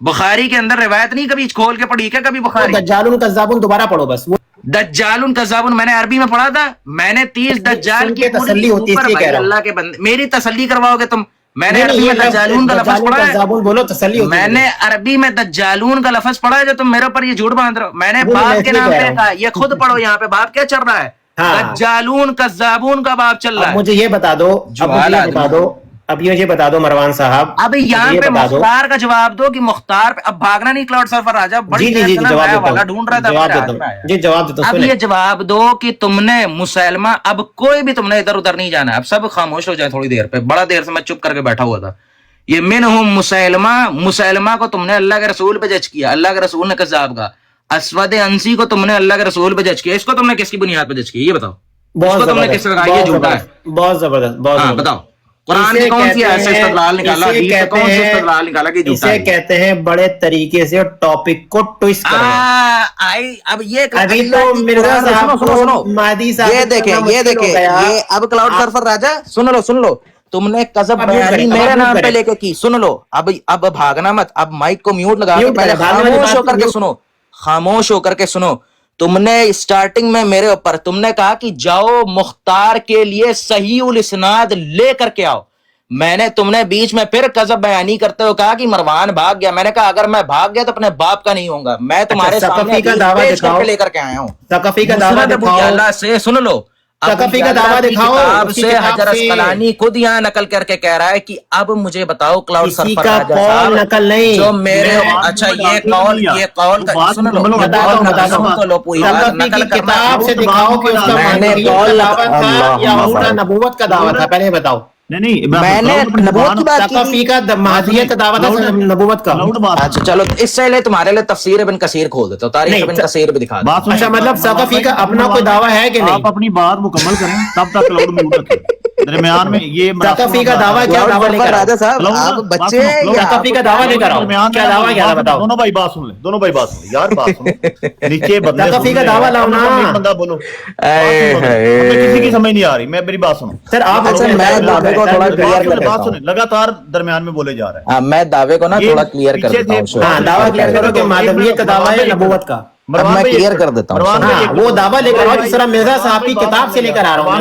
بخاری کے اندر روایت نہیں کبھی کھول کے پڑھی کیا کبھی بخاری؟ دجالون کذابون دوبارہ پڑھو بس۔ دجالون کذابون میں نے عربی میں پڑھا تھا، میں نے 30 دجال کی تسلی ہوتی ہے، اس لیے کہہ رہا ہوں۔ اللہ کے بندے میری تسلی کرواؤ گے تم؟ میں نے عربی میں دجالون کا لفظ پڑھا ہے، بولو تسلی ہوتی ہے۔ میں نے عربی میں دجالون کا لفظ پڑھا ہے جو تم میرے اوپر یہ جھوٹ باندھ رہے ہو۔ میں نے باپ کے نام پہ کہا، یہ خود پڑھو یہاں پہ باپ کیا چل رہا ہے؟ دجالون کذابون کا باپ چل رہا ہے۔ مجھے یہ بتا دو، اب یہ بتا دو مروان صاحب، اب یہاں پہ مختار کا جواب دو کہ مختار پہ اب بھاگنا نہیں، کلاؤڈ سرفر راجا بڑی والا ڈھونڈ رہا تھا، جی جواب دیتا اب یہ جواب دو کہ تم نے مسلمہ، اب کوئی بھی تم نے ادھر ادھر نہیں جانا، اب سب خاموش ہو جائے تھوڑی دیر پہ، بڑا دیر سے میں چپ کر کے بیٹھا ہوا تھا۔ یہ منہم مسلمہ کو تم نے اللہ کے رسول پہ جج کیا، اللہ کے رسول نے کذاب کا۔ اسود انسی کو تم نے اللہ کے رسول پہ جج کیا، اس کو تم نے کس کی بنیاد پہ جج کیا؟ یہ بتاؤ، اس کو تم نے کس سے کہا یہ جھوٹا ہے؟ بہت زبردست، ہاں بتاؤ، قرآن سے کون سی ایسے استدلال نکالا، حدیث سے کون سے استدلال نکالا کہ جھوٹا ہے؟ اسے کہتے ہیں بڑے طریقے سے ٹاپک کو ٹویسٹ کرنا۔ اب یہ ابھی تو مرزا صاحب کو مہدی صاحب یہ دیکھیں یہ اب کلاؤڈ سرفر راجا سن لو تم نے قذف بیانی میرے نام پہ لے کے کی، سن لو، اب بھاگنا مت، اب مائک کو میوٹ لگا کے پہلے خاموش ہو کر کے سنو، خاموش ہو کر کے سنو۔ تم نے اسٹارٹنگ میں میرے اوپر تم نے کہا کہ جاؤ مختار کے لیے صحیح الاسناد لے کر کے آؤ، تم نے بیچ میں پھر قذف بیانی کرتے ہوئے کہا کہ مروان بھاگ گیا۔ میں نے کہا اگر میں بھاگ گیا تو اپنے باپ کا نہیں ہوں گا، میں تمہارے سامنے پیش کر کے لے کر کے آیا ہوں۔ ثقفی کا دعویٰ دکھاؤ، سے سن لو، ثقفی کا دعویٰ دکھاؤ، کتاب سے حجر اسقلانی خود یہاں نقل کر کے کہہ رہا ہے کہ اب مجھے بتاؤ کلاؤڈ سرفر راجا صاحب نقل نہیں جو میرے اچھا یہ قول کا سن لو، ثقفی کی کتاب سے دکھاؤ کہ اس کا دعویٰ تھا یا اس کا نبوت کا دعویٰ تھا، پہلے بتاؤ۔ نہیں میں نے نبوت کی بات ثقفی کا مہدیت کا دعویٰ تھا، نبوت کا۔ اچھا چلو اس سے لے تمہارے لیے تفسیر ابن کثیر کھول دیتا ہوں، تاریخ ابن کثیر بھی دکھا دو۔ اچھا مطلب ثقفی کا اپنا کوئی دعویٰ ہے کہ نہیں؟ آپ اپنی بات مکمل کریں تب تک کلاؤڈ میوٹ رکھیں، درمیان میں یہ ثقفی کا دعویٰ کیا دعویٰ لے کر راجا صاحب آپ بچے ثقفی کا دعویٰ لے کر آؤ، کیا دعویٰ کیا بتاؤ؟ دونوں بھائی بات سن لیں، دونوں بھائی بات سن لیں یار، بات سنو نیچے بندے ثقفی کا دعویٰ لاؤ نا، بندہ بولو، ہمیں کسی کی سمجھ نہیں آ رہی، میں میری بات سنو سر آپ میں دعوے کو تھوڑا کلیئر کر دیتا ہوں، لگاتار درمیان میں بولے جا رہے ہیں۔ میں دعوے کو نا تھوڑا کلیئر کر دیتا ہوں، ہاں دعویٰ کلیئر کرو کہ مہدویت کا دعویٰ ہے نبوت کا، اب میں کلیئر کر دیتا ہوں۔ ہاں وہ دعویٰ لے کر آؤ جس طرح مرزا صاحب کی کتاب سے لے کر آ رہا ہوں۔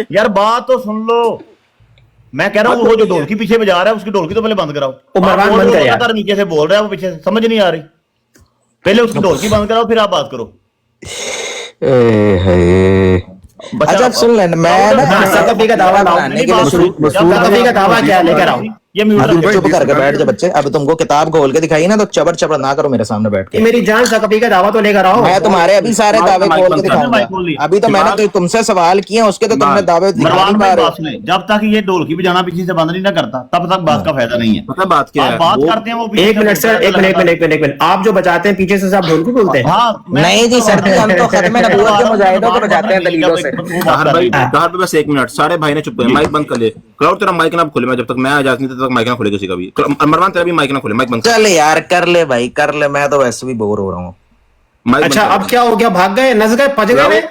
یار بات تو سن لو، میں کہہ رہا ہوں وہ جو ڈھولکی پیچھے بجا رہا ہے اس کی ڈھولکی تو پہلے بند کراؤ، لگاتار نیچے سے بول رہا ہے وہ پیچھے سے سمجھ نہیں آ رہی، پہلے اس کی ڈھولکی بند کراؤ پھر آپ بات کرو۔ اچھا سن لیں، میں ثقفی کا دعویٰ لاؤ، ثقفی کا دعویٰ کیا لے کر آؤ؟ چپ کر کے بیٹھ جا بچے، اب تم کو کتاب کھول کے دکھائی نا تو چبڑ چبڑ نہ کرو میرے سامنے بیٹھ کے۔ میری جان ثقفی کا دعویٰ تو لے کر آؤ، میں تمہارے ابھی سارے دعوے کھول کے دکھاؤں گا، ابھی تو میں نے تم سے سوال کیے ہیں اس کے تو تم نے دعوے دکھا نہیں پا رہے۔ جب تک یہ ڈھولکی بجانا پیچھے سے بند نہیں نہ کرتا تب تک بات کا فائدہ نہیں ہے۔ پتہ بات کیا ہے، بات کرتے ہیں وہ ایک منٹ سر، ایک منٹ، آپ جو بچاتے ہیں پیچھے سے آپ ڈھولکی بولتے ہیں؟ نہیں جی سر جی، ہم تو ختم نبوت کے مجاہدوں کو بچاتے ہیں دلیلوں سے۔ طاہر بھائی بس ایک منٹ، سارے بھائی نے چپ کرے، مائک بند کر لے۔ کلاؤڈ تیرا مائک نہ کھولے، میں جب تک میں اجازت نہیں دیتا تب تک مائک نہ کھولے کسی کا بھی۔ مروان تیرا بھی مائک نہ کھولے، مائک بند کر۔ چل یار کر لے بھائی کر لے، میں تو ویسے بھی بور ہو رہا ہوں۔ اچھا اب کیا ہو گیا، بھاگ گئے، نس گئے، پج گئے،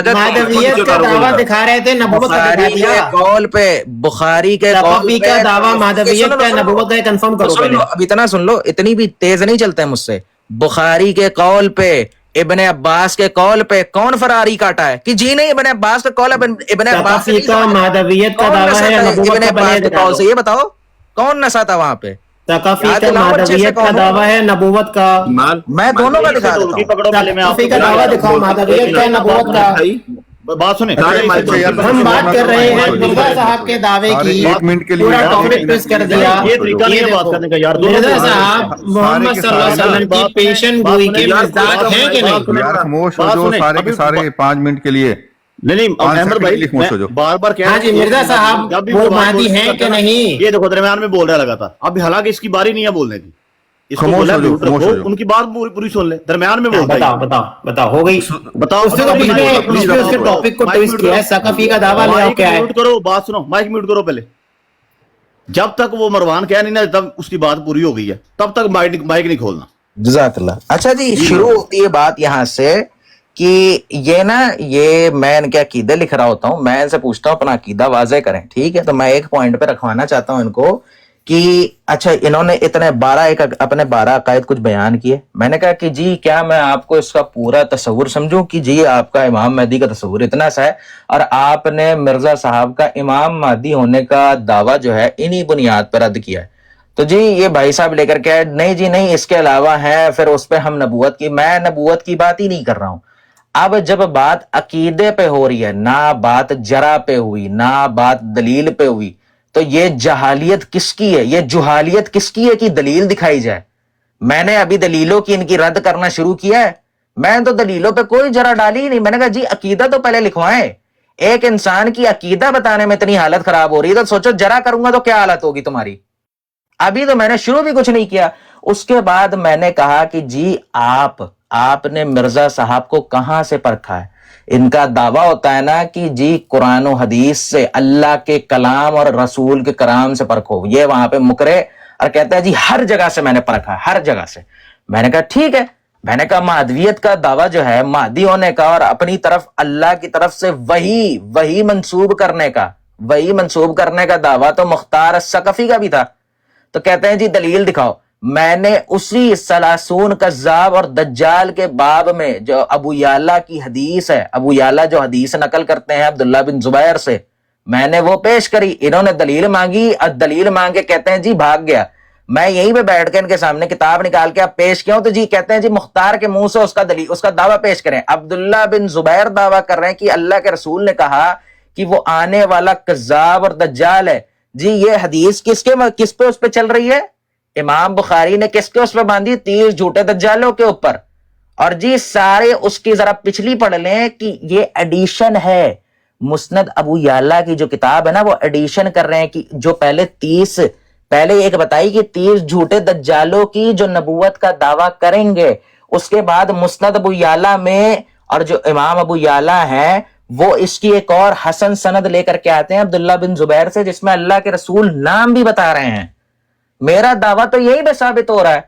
مہدویت کا دعویٰ دکھا رہے تھے، نبوت کا دکھا دیا، قول پہ بخاری کے ثقفی کا دعویٰ مہدویت کا نبوت کا کنفرم کرو۔ اب اتنا سن لو، اتنی بھی تیز نہیں چلتے مجھ سے۔ بخاری کے قول پہ ابن عباس کے قول پہ کون فراری کاٹا ہے کہ جی نہیں ابن عباس کا قول ابن عباس سے ثقفی کا مہدویت کا کون دعویٰ نسا ہے تھا نبوت ابن کا عباس کے قول سے؟ یہ بتاؤ کون نسا تھا وہاں پہ؟ ثقفی یاد کا دلاؤ اچھے سے مہدویت کا کون؟ دعویٰ ہے نبوت کا. میں دونوں کا دکھا دیتا ہوں. پکڑو پہلے میں آپ ثقفی کا دعویٰ دکھاؤ مہدویت کا نبوت کا. بات سنیں ہم بات کر رہے ہیں مرزا صاحب کے دعوے کی. ایک منٹ کے لیے پورا ٹاپک ٹویسٹ کر دیا. یہ طریقہ نہیں ہے بات کرنے کا یار. مرزا صاحب محمد صلی اللہ علیہ وسلم کی پیشن گوئی کے مزداق ہیں کہ نہیں؟ یار خاموش ہو جو سارے کے سارے 5 منٹ کے لیے. نہیں احمد بھائی بار بار کہہ ہاں جی مرزا صاحب وہ مہدی ہیں کہ نہیں؟ یہ دیکھو درمیان میں بول رہا لگا تھا. اب حالانکہ اس کی باری نہیں ہے بولنے کی. اس کو بولا ان کی بات پوری سن لے. درمیان میں بتاؤ ہو گئی. بتاؤ اس کے ٹاپک کو ٹویسٹ کیا ہے. ثقفی کا دعویٰ لے آؤ کیا ہے؟ میوٹ کرو, بات سنو, مائک میوٹ کرو پہلے. جب تک وہ مروان کہہ نہیں نا تب اس کی بات پوری ہو گئی ہے, تب تک مائک نہیں کھولنا. جزاک اللہ. اچھا جی شروع ہوتی ہے بات یہاں سے کہ یہ نا یہ میں ان کے عقیدے لکھ رہا ہوتا ہوں, میں ان سے پوچھتا ہوں اپنا عقیدہ واضح کریں, ٹھیک ہے؟ تو میں ایک پوائنٹ پہ رکھوانا چاہتا ہوں ان کو کہ اچھا انہوں نے اتنے 12 عقائد کچھ بیان کیے. میں نے کہا کہ جی کیا میں آپ کو اس کا پورا تصور سمجھوں کہ جی آپ کا امام مہدی کا تصور اتنا سا ہے اور آپ نے مرزا صاحب کا امام مہدی ہونے کا دعویٰ جو ہے انہی بنیاد پر رد کیا ہے. تو جی یہ بھائی صاحب لے کر کے نہیں جی نہیں اس کے علاوہ ہے, پھر اس پہ ہم نبوت کی, میں نبوت کی بات ہی نہیں کر رہا ہوں. اب جب بات عقیدے پہ ہو رہی ہے, نہ بات جرا پہ ہوئی نہ بات دلیل پہ ہوئی, تو یہ جہالیت کس کی ہے, یہ جہالیت کس کی ہے کہ دلیل دکھائی جائے؟ میں نے ابھی دلیلوں کی ان کی رد کرنا شروع کیا ہے. میں تو دلیلوں پہ کوئی جرا ڈالی ہی نہیں. میں نے کہا جی عقیدہ تو پہلے لکھوائیں. ایک انسان کی عقیدہ بتانے میں اتنی حالت خراب ہو رہی ہے تو سوچو جرا کروں گا تو کیا حالت ہوگی تمہاری. ابھی تو میں نے شروع بھی کچھ نہیں کیا. اس کے بعد میں نے کہا کہ جی آپ نے مرزا صاحب کو کہاں سے پرکھا ہے؟ ان کا دعویٰ ہوتا ہے نا کہ جی قرآن و حدیث سے, اللہ کے کلام اور رسول کے کرام سے پرکھو. یہ وہاں پہ مکرے اور کہتا ہے جی ہر جگہ سے میں نے پرکھا, ہر جگہ سے. میں نے کہا ٹھیک ہے. میں نے کہا مہدویت کا دعویٰ جو ہے مہدی ہونے کا اور اپنی طرف اللہ کی طرف سے وہی منسوب کرنے کا دعویٰ تو مختار ثقفی کا بھی تھا. تو کہتے ہیں جی دلیل دکھاؤ. میں نے اسی سلاسون کذاب اور دجال کے باب میں جو ابو یعلا کی حدیث ہے, ابو یعلا جو حدیث نقل کرتے ہیں عبداللہ بن زبیر سے, میں نے وہ پیش کری. انہوں نے دلیل مانگی اور دلیل مانگ کے کہتے ہیں جی بھاگ گیا. میں یہیں پہ بیٹھ کے ان کے سامنے کتاب نکال کے آپ پیش کیا ہوں تو جی کہتے ہیں جی مختار کے منہ سے اس کا دعویٰ پیش کریں. عبداللہ بن زبیر دعویٰ کر رہے ہیں کہ اللہ کے رسول نے کہا کہ وہ آنے والا کذاب اور دجال ہے. جی یہ حدیث کس پہ اس پہ چل رہی ہے؟ امام بخاری نے کس کے اس پہ باندھی؟ 30 جھوٹے دجالوں کے اوپر. اور جی سارے اس کی ذرا پچھلی پڑھ لیں کہ یہ ایڈیشن ہے. مسند ابو یعلا کی جو کتاب ہے نا وہ ایڈیشن کر رہے ہیں کہ جو پہلے ایک بتائی کہ 30 جھوٹے دجالوں کی جو نبوت کا دعویٰ کریں گے. اس کے بعد مسند ابو یعلا میں اور جو امام ابو یعلا ہیں وہ اس کی ایک اور حسن سند لے کر کے آتے ہیں عبداللہ بن زبیر سے, جس میں اللہ کے رسول نام بھی بتا رہے ہیں. میرا دعویٰ تو یہی پہ ثابت ہو رہا ہے.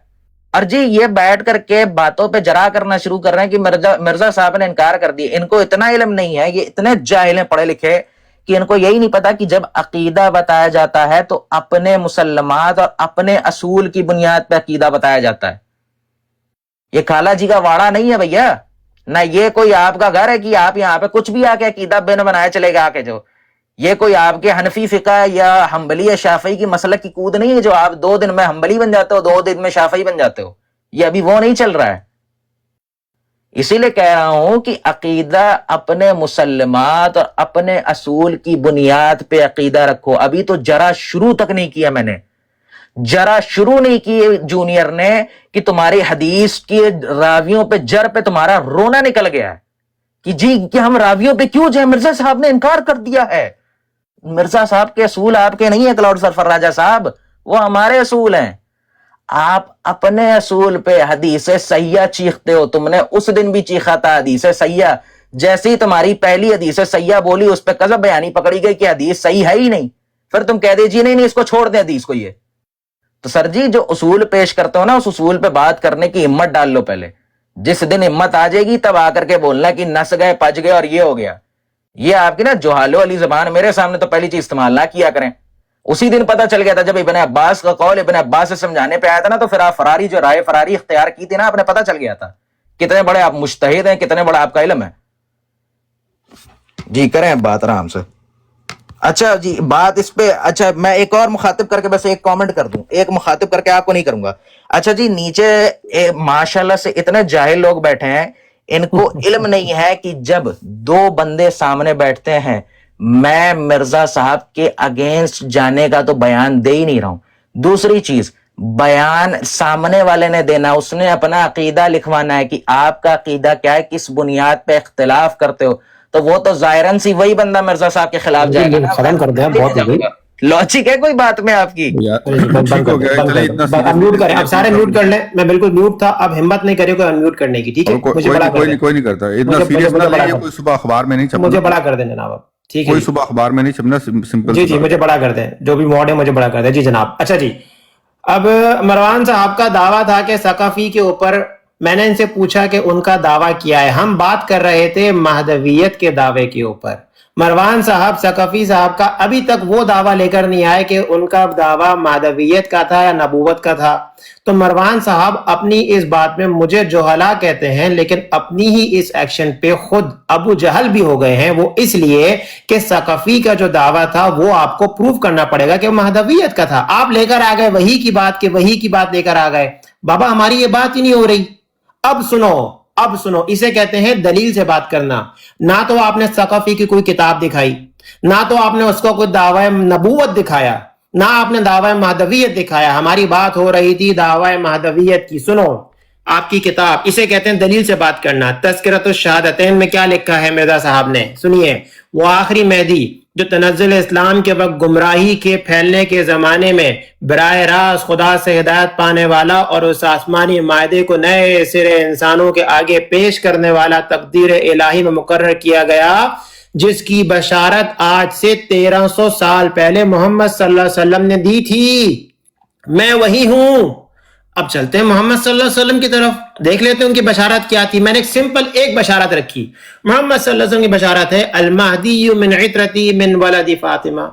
اور جی یہ بیٹھ کر کے باتوں پہ جرا کرنا شروع کر رہے ہیں کہ مرزا صاحب نے انکار کر دیا. ان کو اتنا علم نہیں ہے, یہ اتنے جاہل ہیں پڑھے لکھے کہ ان کو یہی نہیں پتا کہ جب عقیدہ بتایا جاتا ہے تو اپنے مسلمات اور اپنے اصول کی بنیاد پہ عقیدہ بتایا جاتا ہے. یہ خالہ جی کا واڑا نہیں ہے بھیا, نہ یہ کوئی آپ کا گھر ہے کہ آپ یہاں پہ کچھ بھی آ کے عقیدہ بن بنایا چلے گا. آ کے جو یہ کوئی آپ کے حنفی فقہ یا حنبلی یا شافعی کی مسلک کی کود نہیں ہے جو آپ 2 دن میں حنبلی بن جاتے ہو 2 دن میں شافعی بن جاتے ہو. یہ ابھی وہ نہیں چل رہا ہے. اسی لیے کہہ رہا ہوں کہ عقیدہ اپنے مسلمات اور اپنے اصول کی بنیاد پہ عقیدہ رکھو. ابھی تو جرا شروع تک نہیں کیا, میں نے جرا شروع نہیں کی جونیئر نے کہ تمہاری حدیث کی راویوں پہ جر پہ تمہارا رونا نکل گیا ہے کہ جی کہ ہم راویوں پہ کیوں جائیں, مرزا صاحب نے انکار کر دیا ہے. مرزا صاحب کے اصول آپ کے نہیں ہیں کلاؤڈ سرفر راجہ صاحب, وہ ہمارے اصول ہیں. آپ اپنے اصول پہ حدیث سیاح چیختے ہو. تم نے اس دن بھی چیخا تھا حدیث سیاح, جیسے ہی تمہاری پہلی حدیث سیاح بولی اس پہ قذف بیانی پکڑی گئی کہ حدیث صحیح ہے ہی نہیں. پھر تم کہہ دیجیے نہیں اس کو چھوڑ دیں حدیث کو. یہ تو سر جی جو اصول پیش کرتے ہو نا اس اصول پہ بات کرنے کی ہمت ڈال لو. پہلے جس دن ہمت آ جائے گی تب آ کر کے بولنا کہ نس گئے پج گئے اور یہ ہو گیا. یہ آپ کی نا جوہالو والی زبان میرے سامنے تو پہلی چیز استعمال نہ کیا کریں. اسی دن پتہ چل گیا تھا جب ابن عباس کا قول ابن عباس سے سمجھانے پہ آیا تھا نا, تو پھر آپ فراری جو رائے فراری اختیار کی تھی نا, آپ نے پتہ چل گیا تھا کتنے بڑے آپ مجتہد ہیں, کتنے بڑا آپ کا علم ہے. جی کریں بات آرام سے. اچھا جی بات اس پہ, اچھا میں ایک اور مخاطب کر کے بس ایک کامنٹ کر دوں, ایک مخاطب کر کے آپ کو نہیں کروں گا. اچھا جی نیچے ماشاءاللہ سے اتنے جاہل لوگ بیٹھے ہیں, ان کو علم نہیں ہے کہ جب دو بندے سامنے بیٹھتے ہیں, میں مرزا صاحب کے اگینسٹ جانے کا تو بیان دے ہی نہیں رہا ہوں. دوسری چیز, بیان سامنے والے نے دینا, اس نے اپنا عقیدہ لکھوانا ہے کہ آپ کا عقیدہ کیا ہے, کس بنیاد پہ اختلاف کرتے ہو, تو وہ تو ظاہراً سی وہی بندہ مرزا صاحب کے خلاف جائے گا. ختم کر دیں, بہت ہو گئی. لاجک ہے کوئی بات میں آپ کی؟ ٹھیک ہو گیا, چلے اتنا اب میوٹ کریں, اب سارے میوٹ کر لیں. میں بالکل میوٹ تھا, اب ہمت نہیں کرے کوئی انمیوٹ کرنے کی. ٹھیک ہے, مجھے بڑا کر دیں. کوئی نہیں کرتا اتنا سیریس نہ لیں, کوئی صبح اخبار میں نہیں چھپنا, مجھے بڑا کر دیں جناب. اب ٹھیک ہے, کوئی صبح اخبار میں نہیں چھپنا, سمپل. جی مجھے بڑا کر دیں, جو بھی موڈ ہے مجھے بڑا کر دیں. جی جناب. اچھا جی, اب مروان صاحب کا دعویٰ تھا کہ ثقفی کے اوپر, میں نے ان سے پوچھا کہ ان کا دعویٰ کیا ہے. ہم بات کر رہے تھے مہدویت کے دعوے کے اوپر. مروان صاحب ثقفی صاحب کا ابھی تک وہ دعویٰ لے کر نہیں آئے کہ ان کا دعویٰ مہدویت کا تھا یا نبوت کا تھا. تو مروان صاحب اپنی اس بات میں مجھے جوہلا کہتے ہیں, لیکن اپنی ہی اس ایکشن پہ خود ابو جہل بھی ہو گئے ہیں. وہ اس لیے کہ ثقفی کا جو دعویٰ تھا وہ آپ کو پروف کرنا پڑے گا کہ وہ مہدویت کا تھا. آپ لے کر آ گئے وہی کی بات, کہ وہی کی بات لے کر آ گئے. بابا ہماری یہ بات ہی نہیں ہو رہی. اب سنو, اسے کہتے ہیں دلیل سے بات کرنا. نہ تو آپ نے ثقفی کی کوئی کتاب دکھائی, نہ تو آپ نے اس کو کوئی دعوی نبوت دکھایا, نہ آپ نے دعوی مہدویت دکھایا. ہماری بات ہو رہی تھی دعوی مہدویت کی. سنو آپ کی کتاب, اسے کہتے ہیں دلیل سے بات کرنا. تذکرۃ الشہادتین میں کیا لکھا ہے مرزا صاحب نے, سنیے. وہ آخری مہدی جو تنزل اسلام کے وقت گمراہی کے پھیلنے کے زمانے میں براہ راست خدا سے ہدایت پانے والا اور اس آسمانی معاہدے کو نئے سرے انسانوں کے آگے پیش کرنے والا تقدیر الہی میں مقرر کیا گیا, جس کی بشارت آج سے 1300 سال پہلے محمد صلی اللہ علیہ وسلم نے دی تھی. میں وہی ہوں. اب چلتے ہیں محمد صلی اللہ علیہ وسلم کی طرف, دیکھ لیتے ہیں ان کی بشارت کیا تھی. میں نے ایک سمپل ایک بشارت رکھی. محمد صلی اللہ علیہ وسلم کی بشارت ہے المہدی من عطرتی من ولد فاطمہ.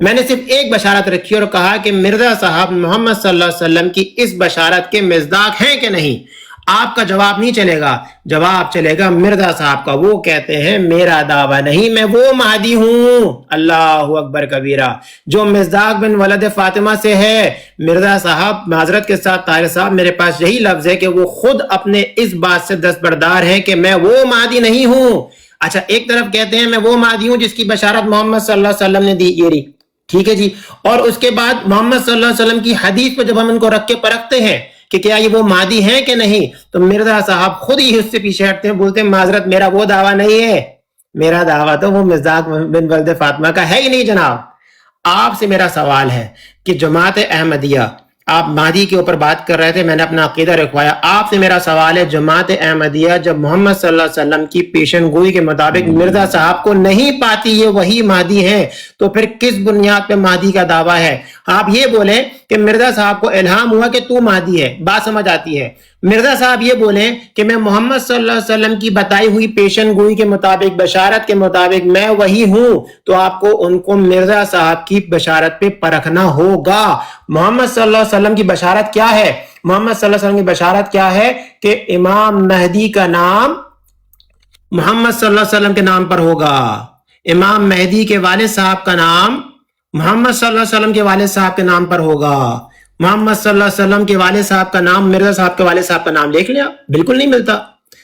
میں نے صرف ایک بشارت رکھی اور کہا کہ مرزا صاحب محمد صلی اللہ علیہ وسلم کی اس بشارت کے مصداق ہیں کہ نہیں. آپ کا جواب نہیں چلے گا, جواب چلے گا مرزا صاحب کا. وہ کہتے ہیں میرا دعویٰ نہیں, میں وہ مہدی ہوں, اللہ اکبر کبیرہ, جو مصداق بن ولد فاطمہ سے ہے. مرزا صاحب معذرت کے ساتھ طاہر صاحب, میرے پاس یہی لفظ ہے کہ وہ خود اپنے اس بات سے دستبردار ہیں کہ میں وہ مہدی نہیں ہوں. اچھا, ایک طرف کہتے ہیں میں وہ مہدی ہوں جس کی بشارت محمد صلی اللہ علیہ وسلم نے دی, یہ رہی, ٹھیک ہے جی. اور اس کے بعد محمد صلی اللہ علیہ وسلم کی حدیث پہ جب ہم ان کو رکھ کے پرکھتے ہیں کہ کیا یہ وہ مہدی ہیں کہ نہیں, تو مرزا صاحب خود ہی اس سے پیچھے ہٹتے ہیں, بولتے ہیں معذرت میرا وہ دعویٰ نہیں ہے, میرا دعویٰ تو وہ مصداق بن ولد فاطمہ کا ہے ہی نہیں. جناب آپ سے میرا سوال ہے کہ جماعت احمدیہ, آپ مہدی کے اوپر بات کر رہے تھے, میں نے اپنا عقیدہ رکھوایا. آپ سے میرا سوال ہے, جماعت احمدیہ جب محمد صلی اللہ علیہ وسلم کی پیشن گوئی کے مطابق مرزا صاحب کو نہیں پاتی یہ وہی مہدی ہیں, تو پھر کس بنیاد پہ مہدی کا دعویٰ ہے؟ آپ یہ بولیں کہ مرزا صاحب کو الہام ہوا کہ تو مہدی ہے, بات سمجھ آتی ہے. مرزا صاحب یہ بولیں کہ میں محمد صلی اللہ علیہ وسلم کی بتائی ہوئی پیشن گوئی کے مطابق, بشارت کے مطابق میں وہی ہوں, تو آپ کو ان کو مرزا صاحب کی بشارت پہ پرکھنا ہوگا. محمد صلی اللہ علیہ وسلم کی بشارت کیا ہے؟ محمد صلی اللہ علیہ وسلم کی بشارت کیا ہے کہ امام مہدی کا نام محمد صلی اللہ علیہ وسلم کے نام پر ہوگا. امام مہدی کے والد صاحب کا نام محمد صلی اللہ علیہ وسلم کے والد صاحب کے نام پر ہوگا. محمد صلی اللہ علیہ وسلم کے والد صاحب کا نام, مرزا صاحب کے والد صاحب کا نام دیکھ لیا, بالکل نہیں ملتا.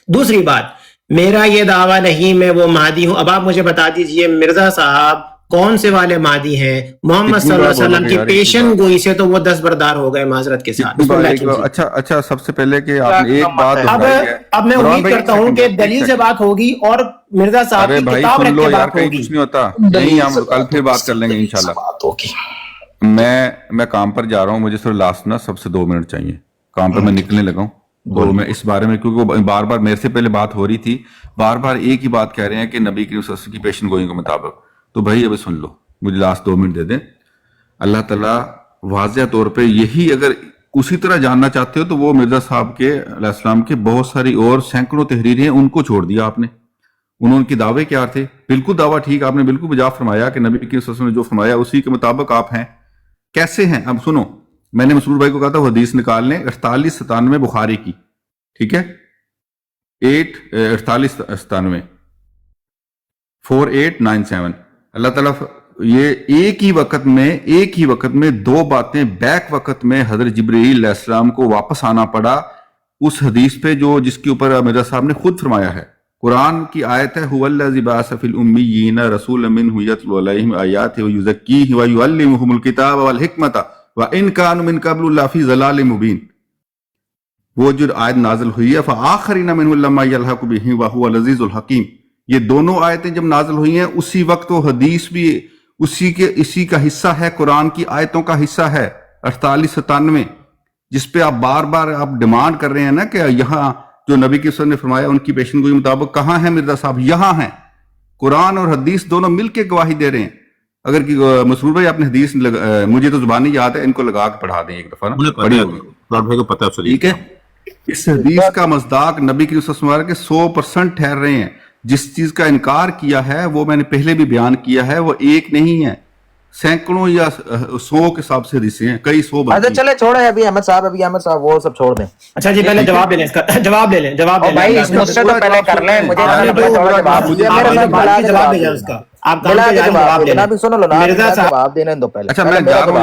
دوسری بات, میرا یہ دعویٰ نہیں میں وہ مہدی ہوں. اب آپ مجھے بتا دیجئے مرزا صاحب کون سے والے مہدی ہیں؟ محمد صلی اللہ علیہ وسلم کی پیشن گوئی سے تو وہ دستبردار ہو گئے معذرت کے ساتھ. اچھا, سب سے پہلے کہ آپ نے ایک بات, اب میں امید کرتا ہوں کہ دلیل سے بات ہوگی اور مرزا صاحب کی کتاب رکھ کے بات ہوگی. کچھ نہیں ہوتا, نہیں ہم کل پھر بات کر لیں گے انشاءاللہ. میں کام پر جا رہا ہوں, مجھے صرف لاسٹ نا سب سے 2 منٹ چاہیے, کام پر میں نکلنے لگا ہوں. تو میں اس بارے میں, کیونکہ بار بار میرے سے پہلے بات ہو رہی تھی, بار بار ایک ہی بات کہہ رہے ہیں کہ نبی کریم صلی اللہ علیہ وسلم کی پیشن گوئی کے مطابق. تو بھائی ابھی سن لو, مجھے لاسٹ 2 منٹ دے دیں. اللہ تعالیٰ واضح طور پہ یہی اگر اسی طرح جاننا چاہتے ہو تو وہ مرزا صاحب کے علیہ السلام کے بہت ساری اور سینکڑوں تحریریں ہیں, ان کو چھوڑ دیا آپ نے. انہوں کے دعوے کیا تھے؟ بالکل دعویٰ ٹھیک, آپ نے بالکل بجا فرمایا کہ نبی کریم صلی اللہ علیہ وسلم نے جو فرمایا اسی کے مطابق آپ ہیں. کیسے ہیں؟ اب سنو, میں نے مسرور بھائی کو کہا تھا وہ حدیث نکال لیں 48-97 بخاری کی, ٹھیک ہے, 4897 4897 اللہ تعالیٰ یہ ایک ہی وقت میں دو باتیں بیک وقت میں حضرت جبرائیل علیہ السلام کو واپس آنا پڑا اس حدیث پہ جس کے اوپر مرزا صاحب نے خود فرمایا ہے. قرآن کی آیت ہے هو الذی بعث فی الامیین رسولا منهم یتلو علیہم آیاتہ ویزکیہم ویعلمہم الکتاب والحکمۃ وان کانوا من قبل لفی ضلال مبین. وہ جو آیت نازل ہوئی ہے فآخرین منهم لما یلحق بہم وہو العزیز الحکیم، یہ دونوں آیتیں جب نازل ہوئی ہیں اسی وقت وہ حدیث بھی اسی کا حصہ ہے، قرآن کی آیتوں کا حصہ ہے 4897، جس پہ آپ بار بار آپ ڈیمانڈ کر رہے ہیں نا کہ یہاں جو نبی کی سنت نے فرمایا ان کی پیشن گوئی مطابق کہاں ہے مرزا صاحب؟ یہاں ہیں. قرآن اور حدیث دونوں مل کے گواہی دے رہے ہیں. اگر مسرور بھائی آپ نے حدیث مجھے تو زبانی یاد ہے، ان کو لگا کے پڑھا دیں ایک دفعہ نا، بڑی ہوگی. ٹھیک ہے، اس حدیث کا مصداق نبی کی سنت کے 100% ٹھہر رہے ہیں. جس چیز کا انکار کیا ہے وہ میں نے پہلے بھی بیان کیا ہے، وہ ایک نہیں ہے، سینکڑوں یا 100 کے حساب سے حدیثیں ہیں، کئی 100 بنتی ہیں. چلے چھوڑے ابھی احمد صاحب وہ سب چھوڑ دیں. اچھا جی پہلے جواب لے لیں اس کا، جواب لے لیں بھائی مجھ سے تو پہلے کر لیں، مجھے جواب دینے دو پہلے. اچھا میں جا رہا ہوں،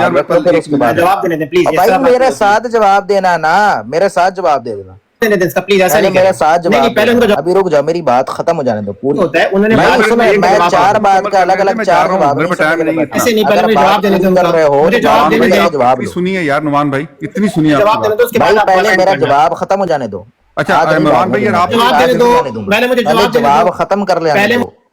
جواب دینے دیں پلیز بھائی میرے ساتھ جواب دینا نا، میرے ساتھ جواب دے دینا پلیز. ایسا نہیں میرے ساتھ جواب پہلے ان کو ابھی رک جاؤ، میری بات ختم ہو جانے دو پوری. ہوتا ہے انہوں نے میں 4 بات کا الگ الگ 4 جواب ایسے نہیں، پہلے جواب دینے دیں، مجھے جواب دینے دیں. جواب سنیے یار نعمان بھائی، اتنی سنیے جواب دینے دو اس کے بعد پہلے میرا جواب ختم ہو جانے دو. اچھا نعمان بھائی یار آپ جواب دینے دو، پہلے مجھے جواب ختم کر لیں.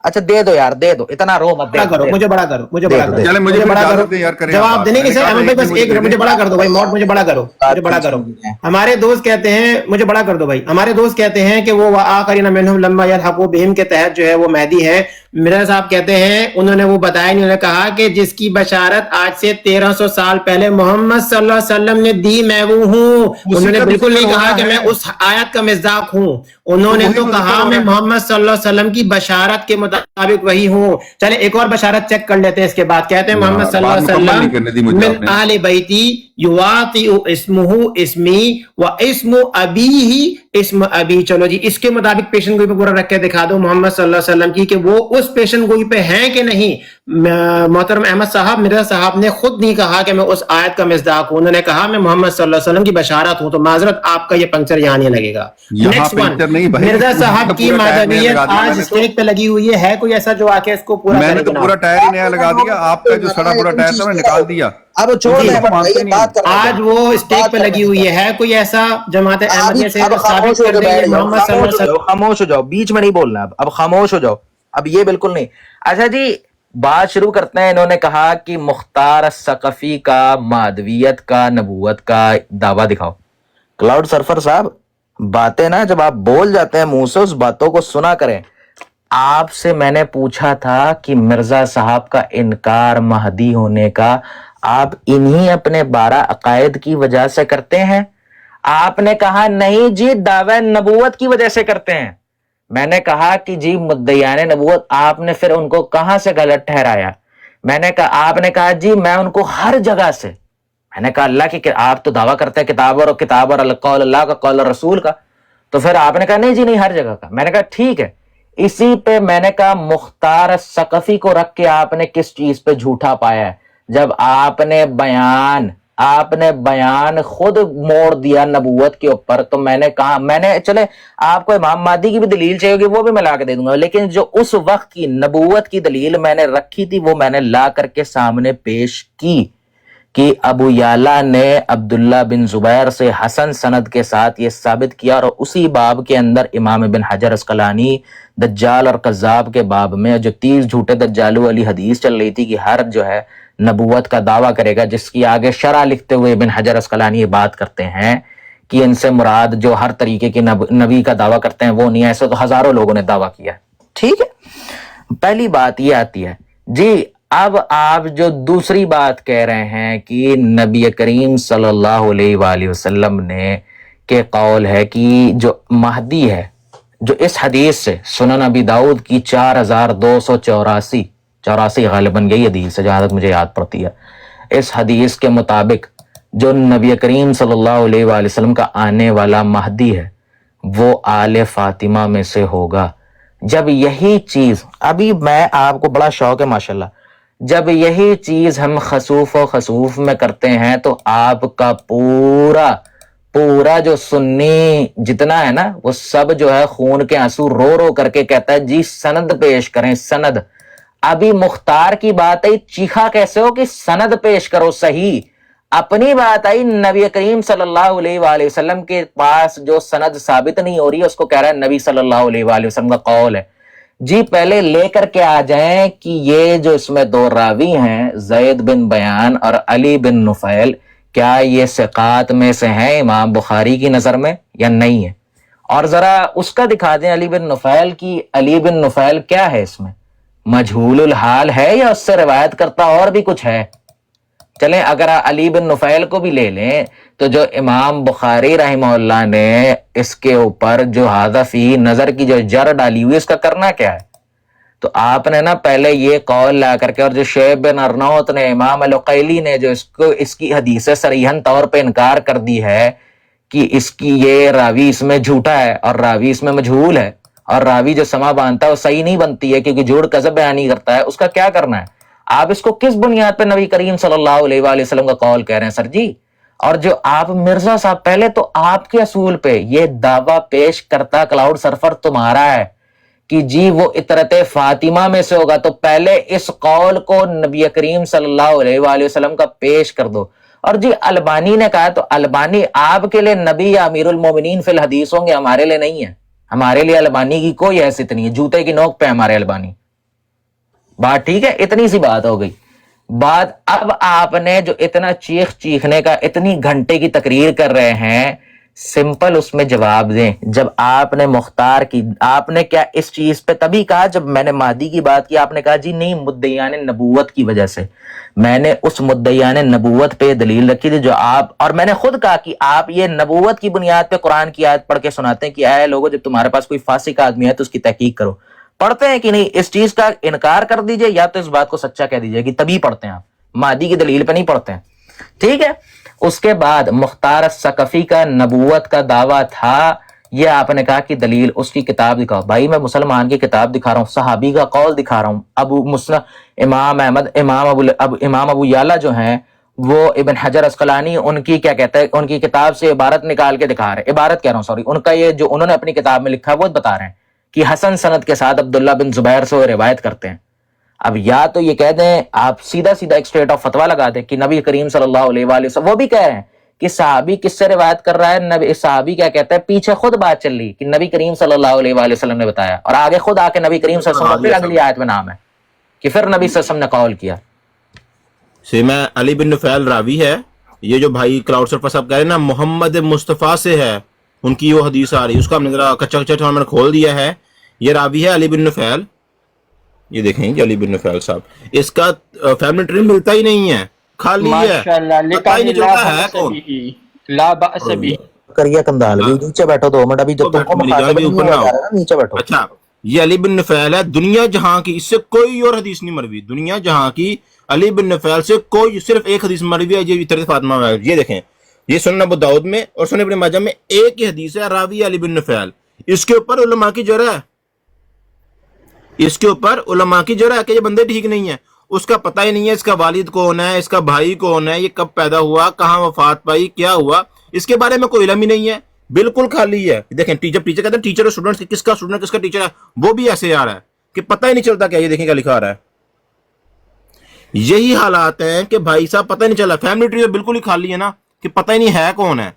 اچھا دے دو یار، دے دو، اتنا رو مت. مجھے بڑا کرو، مجھے بڑا کرو، چلے مجھے اجازت دیں یار، کریں جواب دینے کے سر احمد بھائی بس ایک مجھے بڑا کر دو بھائی، موڈ مجھے بڑا کرو، مجھے بڑا کرو. ہمارے دوست کہتے ہیں، مجھے بڑا کر دو بھائی، ہمارے دوست کہتے ہیں کہ وہ آخرین منہم لما یلحقوا بہم کے تحت جو ہے وہ مہدی ہے. مرزا صاحب کہتے ہیں انہوں نے وہ بتایا نہیں، انہوں نے کہا کہ جس کی بشارت آج سے 1300 سال پہلے محمد صلی اللہ علیہ وسلم نے دی میں وہ ہوں. انہوں نے بالکل نہیں کہا کہ میں اس آیت کا مصداق ہوں، انہوں نے تو کہا میں محمد صلی اللہ علیہ وسلم کی بشارت کے مطابق وہی ہوں. چلے ایک اور بشارت چیک کر لیتے ہیں اس کے بعد. کہتے ہیں محمد صلی اللہ علیہ وسلم من اہل بیتی یواطئ اسمہ اسمی و اسم ابیہ اسم ابی. چلو جی اس کے مطابق پیشن گوئی پہ پورا رکھ کے دکھا دو محمد صلی اللہ علیہ وسلم کی کہ وہ اس پیشن گوئی پہ ہیں کہ نہیں. محترم احمد صاحب، مرزا صاحب نے خود نہیں کہا کہ میں اس آیت کا مصداق ہوں، انہوں نے کہا میں محمد صلی اللہ علیہ وسلم کی بشارت ہوں. تو معذرت آپ کا یہ پنکچر یہاں نہیں لگے گا. نیکسٹ ون، مرزا صاحب کی مادیت آج اسٹیج پہ لگی ہوئی ہے، کوئی ایسا جو آ کے اس کو پورا میں نے تو پورا ٹائر ہی نیا لگا دیا، آپ کا جو سڑا پورا ٹائر تھا میں نکال دیا. اب چھوڑ دیں، آج وہ اسٹیج پہ لگی ہوئی ہے، کوئی ایسا جماعت احمدیہ سے ثابت کر دے محمد صلی اللہ علیہ وسلم. خاموش ہو جاؤ، بیچ میں نہیں بولنا، اب خاموش ہو جاؤ، اب یہ بالکل نہیں. اچھا جی بات شروع کرتے ہیں. انہوں نے کہا کہ مختار الثقفی کا مہدویت کا نبوت کا دعویٰ دکھاؤ. کلاؤڈ سرفر صاحب باتیں نا جب آپ بول جاتے ہیں منہ سے اس باتوں کو سنا کریں. آپ سے میں نے پوچھا تھا کہ مرزا صاحب کا انکار مہدی ہونے کا آپ انہی اپنے 12 عقائد کی وجہ سے کرتے ہیں. آپ نے کہا نہیں جی دعوی نبوت کی وجہ سے کرتے ہیں. میں نے کہا کہ جی مدعیان نبوت، آپ نے پھر ان کو کہاں سے غلط ٹھہرایا؟ میں نے کہا، آپ نے کہا جی میں ان کو ہر جگہ سے. میں نے کہا اللہ کی آپ تو دعویٰ کرتے ہیں کتاب اور قول اللہ کا، قول رسول کا، تو پھر آپ نے کہا نہیں جی نہیں ہر جگہ کا. میں نے کہا ٹھیک ہے. اسی پہ میں نے کہا مختار الثقفی کو رکھ کے آپ نے کس چیز پہ جھوٹا پایا ہے؟ جب آپ نے بیان خود موڑ دیا نبوت کے اوپر. تو میں نے کہا، میں نے چلے آپ کو امام مہدی کی بھی دلیل چاہیے ہوگی وہ بھی میں لا کے دے دوں گا، لیکن جو اس وقت کی نبوت کی دلیل میں نے رکھی تھی وہ میں نے لا کر کے سامنے پیش کی کہ ابو یعلا نے عبداللہ بن زبیر سے حسن سند کے ساتھ یہ ثابت کیا. اور اسی باب کے اندر امام ابن حجر عسقلانی دجال اور کذاب کے باب میں جو 30 جھوٹے دجالوں والی حدیث چل رہی تھی کہ ہر جو ہے نبوت کا دعویٰ کرے گا، جس کی آگے شرح لکھتے ہوئے ابن حجر عسقلانی یہ بات کرتے ہیں کہ ان سے مراد جو ہر طریقے کی نبی کا دعویٰ کرتے ہیں وہ نہیں ہے. ایسے تو ہزاروں لوگوں نے دعویٰ کیا. ٹھیک ہے، پہلی بات یہ آتی ہے جی. اب آپ جو دوسری بات کہہ رہے ہیں کہ نبی کریم صلی اللہ علیہ وآلہ وسلم نے کہ قول ہے کہ جو مہدی ہے، جو اس حدیث سے سنن ابی داؤد کی 4284 غالباً یہی حدیث ہے جہاں تک مجھے یاد پڑتی ہے. اس حدیث کے مطابق جو نبی کریم صلی اللہ علیہ وآلہ وسلم کا آنے والا مہدی ہے وہ آل فاطمہ میں سے ہوگا. جب یہی چیز، ابھی میں آپ کو بڑا شوق ہے ماشاءاللہ، جب یہی چیز ہم خسوف و خسوف میں کرتے ہیں تو آپ کا پورا جو سنی جتنا ہے نا وہ سب جو ہے خون کے آنسو رو رو کر کے کہتا ہے جی سند پیش کریں سند. ابھی مختار کی بات آئی چیخا کیسے ہو کہ سند پیش کرو صحیح. اپنی بات آئی نبی کریم صلی اللہ علیہ وآلہ وسلم کے پاس جو سند ثابت نہیں ہو رہی ہے اس کو کہہ رہا ہے نبی صلی اللہ علیہ وآلہ وسلم کا قول ہے. جی پہلے لے کر کے آ جائیں کہ یہ جو اس میں دو راوی ہیں زید بن بیان اور علی بن نفیل، کیا یہ ثقات میں سے ہیں امام بخاری کی نظر میں یا نہیں ہے؟ اور ذرا اس کا دکھا دیں علی بن نفیل کی. علی بن نفیل کیا ہے اس میں؟ مجہول الحال ہے یا اس سے روایت کرتا اور بھی کچھ ہے؟ چلیں اگر علی بن نفیل کو بھی لے لیں تو جو امام بخاری رحمہ اللہ نے اس کے اوپر جو ھذا فی نظر کی جو جر ڈالی ہوئی اس کا کرنا کیا ہے؟ تو آپ نے نا پہلے یہ قول لا کر کے، اور جو شعیب بن ارنوت نے، امام العقیلی نے جو اس کی حدیث صریحاً طور پہ انکار کر دی ہے کہ اس کی یہ راوی اس میں جھوٹا ہے اور راوی اس میں مجہول ہے، اور راوی جو سما باندھتا ہے وہ صحیح نہیں بنتی ہے کیونکہ جھوٹ کذب بیانی کرتا ہے، اس کا کیا کرنا ہے؟ آپ اس کو کس بنیاد پہ نبی کریم صلی اللہ علیہ وآلہ وسلم کا قول کہہ رہے ہیں سر جی؟ اور جو آپ مرزا صاحب، پہلے تو آپ کے اصول پہ یہ دعویٰ پیش کرتا کلاؤڈ سرفر تمہارا ہے کہ جی وہ عطرت فاطمہ میں سے ہوگا، تو پہلے اس قول کو نبی کریم صلی اللہ علیہ وآلہ وسلم کا پیش کر دو. اور جی البانی نے کہا، تو البانی آپ کے لیے نبی یا امیر المومنین فی الحدیث ہوں گے، ہمارے لیے نہیں ہے. ہمارے لیے البانی کی کوئی حیثیت نہیں ہے، جوتے کی نوک پہ ہمارے البانی. بات ٹھیک ہے؟ اتنی سی بات ہو گئی. بات اب آپ نے جو اتنا چیخنے کا، اتنی گھنٹے کی تقریر کر رہے ہیں، سمپل اس میں جواب دیں. جب آپ نے مختار کی، آپ نے کیا اس چیز پہ تبھی کہا جب میں نے مہدی کی بات کی، آپ نے کہا جی نہیں مدعیان نبوت کی وجہ سے. میں نے اس مدعیان نبوت پہ دلیل رکھی تھی جو آپ، اور میں نے خود کہا کہ آپ یہ نبوت کی بنیاد پہ قرآن کی آیت پڑھ کے سناتے ہیں کہ اے لوگوں جب تمہارے پاس کوئی فاسق آدمی ہے تو اس کی تحقیق کرو. پڑھتے ہیں کہ نہیں؟ اس چیز کا انکار کر دیجئے یا تو اس بات کو سچا کہہ دیجئے کہ تبھی پڑھتے ہیں. آپ مہدی کی دلیل پہ نہیں پڑھتے ہیں، ٹھیک ہے؟ اس کے بعد مختار ثقفی کا نبوت کا دعویٰ تھا، یہ آپ نے کہا کہ دلیل اس کی کتاب دکھاؤ. بھائی میں مسلمان کی کتاب دکھا رہا ہوں، صحابی کا قول دکھا رہا ہوں. ابو مسلم، امام احمد، امام ابو یعلا جو ہیں وہ ابن حجر عسقلانی، ان کی کیا کہتا ہے، ان کی کتاب سے عبارت نکال کے دکھا رہے ہیں، عبارت کہہ رہا ہوں سوری، ان کا یہ جو انہوں نے اپنی کتاب میں لکھا ہے وہ بتا رہے ہیں کہ حسن سند کے ساتھ عبداللہ بن زبیر سے وہ روایت کرتے ہیں. اب یا تو یہ کہہ دیں، آپ سیدھا ایک اسٹریٹ آف فتویٰ لگا دیں کہ نبی کریم صلی اللہ علیہ وآلہ وسلم، وہ بھی کہہ رہے ہیں کہ صحابی کس سے روایت کر رہا ہے، نبی صحابی کیا کہتا ہے، پیچھے خود بات چل رہی کہ نبی کریم صلی اللہ علیہ وآلہ وسلم نے بتایا، اور آگے خود آ کے نبی کریم صلی اللہ علیہ وسلم پھر اگلی آیت میں نام ہے کہ پھر نبی صلی اللہ علیہ وسلم نے قول کیا. میں علی بن نفیل راوی ہے، یہ جو بھائی کلاؤڈ سرفر صاحب کہہ رہے ہیں نا محمد مصطفیٰ سے ہے، ان کی وہ حدیث آ رہی ہے، اس کا ہم نے ذرا کچا میں نے کھول دیا ہے. یہ راوی ہے علی بن نفیل، یہ دیکھیں کہ علی بن نفیل صاحب، اس کا فیملی ٹری ملتا ہی نہیں ہے، خالی ہے، پتہ ہی نہیں چلتا ہے کون. لا بأس بھی کریے کندال بھی نیچے بیٹھو 2 منٹ، ابھی جب تم کو مخاطب نہیں ہوا جا رہا ہے نا نیچے بیٹھو. اچھا یہ علی بن نفیل ہے، دنیا جہاں کی اس سے کوئی اور حدیث نہیں مروی، دنیا جہاں کی علی بن نفیل سے کوئی صرف ایک حدیث مروی ہے، یہ عطرت فاطمہ میں. یہ دیکھیں، یہ سنن ابو داؤد میں اور سنن ابن ماجہ میں ایک ہی حدیث ہے، راوی علی بن نفیل. اس کے اوپر علماء کی جرح ہے، اس کے اوپر علماء کی جرح ہے کہ یہ بندے ٹھیک نہیں ہیں. اس کا پتہ ہی نہیں ہے اس کا والد کون ہے، اس کا بھائی کون ہے، یہ کب پیدا ہوا، کہاں وفات پائی، کیا ہوا، اس کے بارے میں کوئی علم ہی نہیں ہے، بالکل خالی ہے. دیکھیں ٹیچر کہتے ہیں ٹیچر اور اسٹوڈنٹس، کس کا اسٹوڈنٹ کس کا ٹیچر ہے، وہ بھی ایسے آ رہا ہے کہ پتہ ہی نہیں چلتا کیا. یہ دیکھیں کیا لکھا رہا ہے. یہی حالات ہیں کہ بھائی صاحب پتہ نہیں چلا، فیملی ٹری بالکل ہی خالی ہے نا کہ پتہ ہی نہیں ہے کون ہے.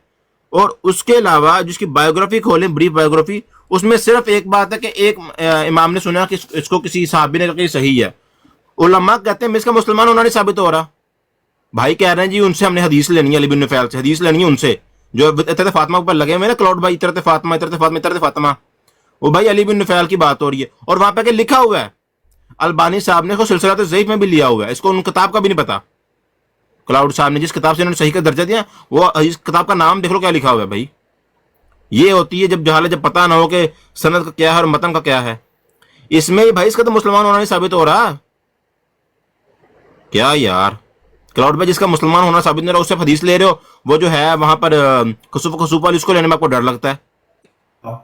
اور اس کے علاوہ جس کی بایوگرافی کھولیں، بریف بایوگرافی، اس میں صرف ایک بات ہے کہ ایک امام نے سنا کہ اس کو کسی صحابی نے کہا کہ صحیح ہے. علماء کہتے ہیں اس کا مسلمان ہونا نہیں ثابت ہو رہا. بھائی کہہ رہے ہیں جی ان سے ہم نے حدیث لینی ہے، علی بن نفیل سے حدیث لینی ہے، ان سے جو عطرت فاطمہ پر لگے ہوئے نا کلاؤڈ بھائی، عطرت فاطمہ عطرت فاطمہ عطرت فاطمہ، وہ بھائی علی بن نفیل کی بات ہو رہی ہے. اور وہاں پہ کہ لکھا ہوا ہے، البانی صاحب نے سلسلہ ضعیف میں بھی لیا ہوا ہے، اس کو ان کتاب کا بھی نہیں پتا. کلاؤڈ صاحب نے جس کتاب سے انہوں نے صحیح کا درجہ دیا، وہ اس کتاب کا نام دیکھ لو کیا لکھا ہوا ہے. بھائی یہ ہوتی ہے جب جہالت، جب پتہ نہ ہو کہ سند کا کیا ہے اور متن کا کیا ہے. اس میں بھائی اس کا تو مسلمان ہونا نہیں ثابت ہو رہا. کیا یار کلاؤڈ بھائی جس کا مسلمان ہونا ثابت نہیں رہا، اس سے حدیث لے رہے ہو، وہ جو ہے وہاں پر خسوف والی، اس کو لینے میں آپ کو ڈر لگتا ہے.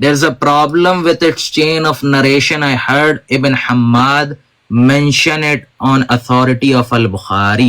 There's a problem with its chain of narration. I heard Ibn Hammad mention it on authority of al-Bukhari.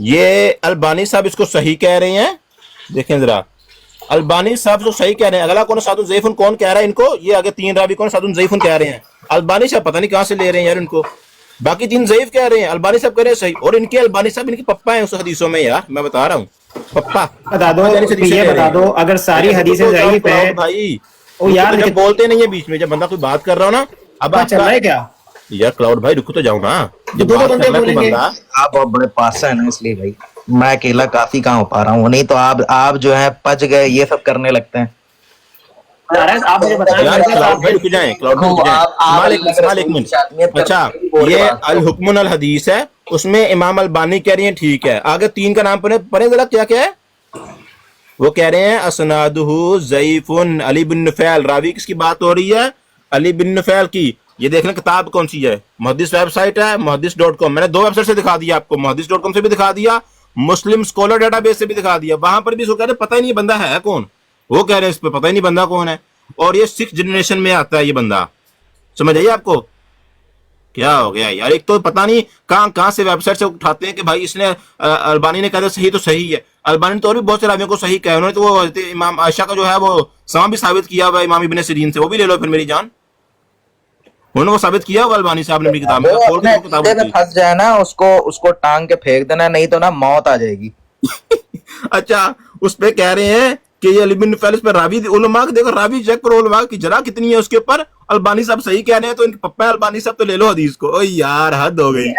یہ البانی صاحب اس کو صحیح کہہ رہے ہیں. دیکھیں ذرا البانی صاحب تو صحیح کہہ رہے ہیں. اگلا کون سعد ضعیف کون کہہ رہا ہے ان کو؟ یہ آگے 3 راوی کون سعد ضعیف کہہ رہے ہیں. البانی صاحب پتہ نہیں کہاں سے لے رہے ہیں یار ان کو. باقی 3 ضعیف کہہ رہے ہیں, البانی صاحب کہہ رہے ہیں صحیح. اور ان کے البانی صاحب ان کے پپا ہیں اس حدیثوں میں یار, میں بتا رہا ہوں پپا. بتا دو, یہ بتا دو اگر ساری حدیثیں ضعیف ہیں بھائی او یار جب بولتے نہیں ہے بیچ میں, جب بندہ کوئی بات کر رہا ہو نا, اب چل رہا ہے کیا یار کلاؤڈ بھائی رکو تو جاؤ نا. جب دو بات بندے کر رہا ہے کوئی بولیں گے. بندہ, آپ بہت بڑے پاس ہیں نا, اس لیے بھائی میں اکیلا کافی کہاں ہو پا رہا ہوں, نہیں تو آپ جو ہے پچ گئے یہ سب کرنے لگتے ہیں. آپ مجھے بتائیں یار کلاؤڈ بھائی رک جائیں, کلاؤڈ بھائی رک جائیں. اسمال ایک منٹ. اچھا یہ الحکم الحدیث ہے, اس میں امام البانی کہہ رہی ہیں ٹھیک ہے. آگے 3 کا نام پڑھیں ذرا, کیا کیا ہے وہ کہہ رہے ہیں؟ اسنادہ ضعیف علی بن نفیل. راوی کس کی بات ہو رہی ہے؟ علی بن نفیل کی. یہ دیکھ لیں کتاب کون سی ہے, محدث ویب سائٹ ہے محدث.com. میں نے 2 ویب سائٹ سے دکھا دیا آپ کو, محدث.com سے بھی دکھا دیا, مسلم اسکالر ڈیٹا بیس سے بھی دکھا دیا. وہاں پر بھی اس کو کہہ رہے پتہ ہی نہیں بندہ ہے کون. وہ کہہ رہے ہیں اس پہ پتہ ہی نہیں بندہ کون ہے, اور یہ 6 جنریشن میں آتا ہے یہ بندہ. سمجھ آئیے آپ کو کیا ہو گیا یار؟ ایک تو پتہ نہیں کہاں سے ویب سائٹ سے اٹھاتے ہیں کہ بھائی اس نے البانی نے کہا صحیح تو صحیح ہے. البانی نے تو اور بھی بہت سے راویوں کو صحیح کہا ہے. انہوں نے تو وہ امام عائشہ کا جو ہے وہ سما بھی ثابت کیا ہوا ہے امام ابن سیرین سے, وہ بھی لے لو پھر میری جان. انہوں نے وہ ثابت کیا ہوا البانی صاحب نے اپنی کتاب میں. کھول کے کتاب میں پھنس جائے نا, اس کو ٹانگ کے پھینک دینا, نہیں تو نا موت آ جائے گی. اچھا اس پہ کہہ رہے ہیں کہ یہ علی بن نفیل, اس پہ راوی علماء دیکھو, راوی چیک کرو علماء کی جرا کتنی ہے اس کے اوپر. البانی صاحب صحیح کہہ رہے ہیں تو ان کے پپا البانی صاحب تو لے لو حدیث کو. او یار حد ہو گئی,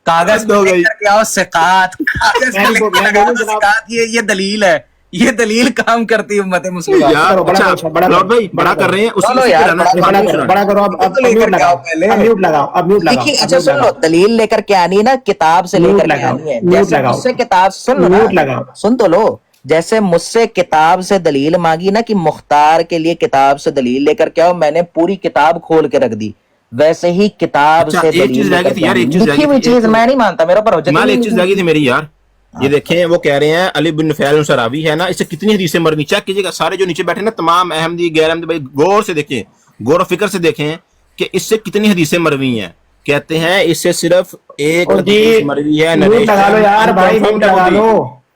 کاغذ ہو گئی. کر کے آؤ سقات, کاغذ پہ لکھ کے لگا دو سقات, یہ دلیل ہے, یہ دلیل کام کرتی ہے امت مسلمہ. یار اچھا لارڈ بھائی بڑا کر رہے ہیں اسی سے رہنا. بڑا کرو. اب میوٹ لگاؤ, اب میوٹ لگاؤ, اب میوٹ لگاؤ. دیکھیے اچھا سن لو, دلیل لے کر کے آنی ہے نا, کتاب سے لے کر کے آنی ہے. جیسے مجھ سے کتاب سن تو لو, جیسے مجھ سے کتاب سے دلیل مانگی نا کہ مختار کے لیے کتاب سے دلیل لے کر کے آؤ, میں نے پوری کتاب کھول کے رکھ دی. ویسے ہی کتاب سے دلیل لے کر کے آنی. لکھی ہوئی چیز میں نہیں مانتا, میرا پر حجت ایک چیز لگی تھی میری یار. یہ دیکھیں وہ کہہ رہے ہیں علی بن نفیل راوی ہے نا, اس سے کتنی حدیثیں مرنی. چیک کیجیے گا سارے جو نیچے بیٹھے نا تمام احمدی غیر احمدی بھائی, غور سے دیکھیں, غور و فکر سے دیکھیں کہ اس سے کتنی حدیثیں مروی ہیں. کہتے ہیں اس سے صرف ایک حدیث مروی ہے. میوٹ لگا لو یار بھائی, میوٹ لگا لو.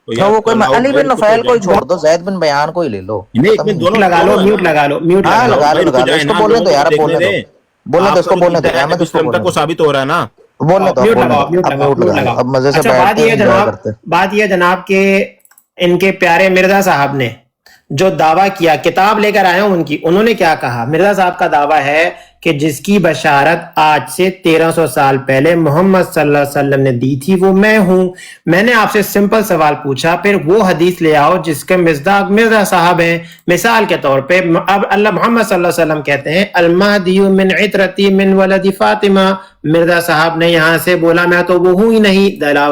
وہ کوئی علی بن نفیل کو ہی چھوڑ دو, زید بن بیان کو ہی لے لو. میوٹ لگا لو, میوٹ لگا لو, میوٹ لگا لو. اس کو بولنے دو یار, بولنے دو, اس کو بولنے دو. احمد اس کو ثابت ہو رہا ہے نا, اب مزے سے بات یہ جناب کہ ان کے پیارے مرزا صاحب نے جو دعویٰ کیا, کتاب لے کر آئے ہوں ان کی, انہوں نے کیا کہا؟ مرزا صاحب کا دعویٰ ہے کہ جس کی بشارت آج سے 1300 سال پہلے محمد صلی اللہ علیہ وسلم نے دی تھی وہ میں ہوں. میں نے آپ سے سمپل سوال پوچھا, پھر وہ حدیث لے آؤ جس کے مصداق مرزا صاحب ہیں. مثال کے طور پہ اب اللہ محمد صلی اللہ علیہ وسلم کہتے ہیں المہدی من عطرتی من ولد فاطمہ. مرزا صاحب نے یہاں سے بولا میں تو وہ ہوں ہی نہیں,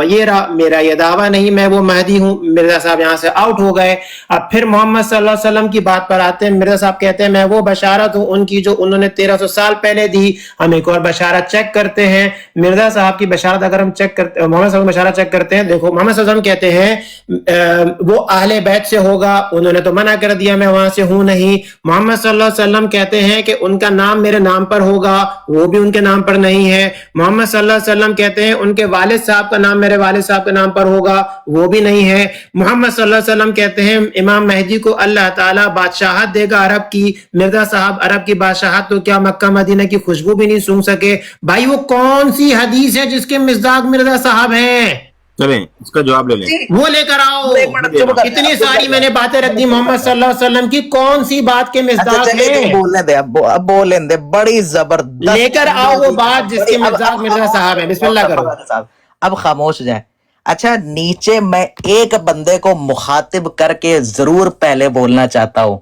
یہ رہا میرا یہ دعویٰ نہیں, میں وہ مہدی ہوں. مرزا صاحب یہاں سے آؤٹ ہو گئے. اب پھر محمد صلی اللہ علیہ وسلم کی بات پر آتے ہیں. مرزا صاحب کہتے ہیں میں وہ بشارت ہوں ان کی جو انہوں نے 1300 سال پہلے دی. ہم ایک اور بشارت چیک کرتے ہیں. مرزا صاحب کی بشارت اگر ہم چیک کرتے, محمد صلی اللہ علیہ وسلم کی بشارت چیک کرتے ہیں, دیکھو محمد صلی اللہ علیہ وسلم کہتے ہیں وہ اہل بیت سے ہوگا, انہوں نے تو منع کر دیا میں وہاں سے ہوں نہیں. محمد صلی اللہ علیہ وسلم کہتے ہیں کہ ان کا نام میرے نام پر ہوگا, وہ بھی ان کے نام پر نہیں ہے. محمد صلی اللہ علیہ وسلم کہتے ہیں ان کے والد صاحب کا نام میرے والد صاحب کے نام پر ہوگا, وہ بھی نہیں ہے. محمد صلی اللہ علیہ وسلم کہتے ہیں امام مہدی کو اللہ تعالیٰ بادشاہت دے گا عرب کی. مرزا صاحب عرب کی بادشاہت تو کیا مکہ مدینہ کی خوشبو بھی نہیں سونگ سکے. بھائی وہ کون سی حدیث ہے جس کے مصداق مرزا صاحب ہیں؟ چلیں اس کا جواب لے لیں, وہ لے کر آؤ. اتنی ساری میں نے باتیں رکھ دی محمد صلی اللہ علیہ وسلم کی, کون سی بات کے مصداق ہیں؟ بولنے دے, اب بولنے دے, بڑی زبردست لے کر آؤ وہ بات جس کے مصداق مرزا صاحب ہیں. بسم اللہ کرو. اب خاموش جائیں. اچھا نیچے میں ایک بندے کو مخاطب کر کے ضرور پہلے بولنا چاہتا ہوں.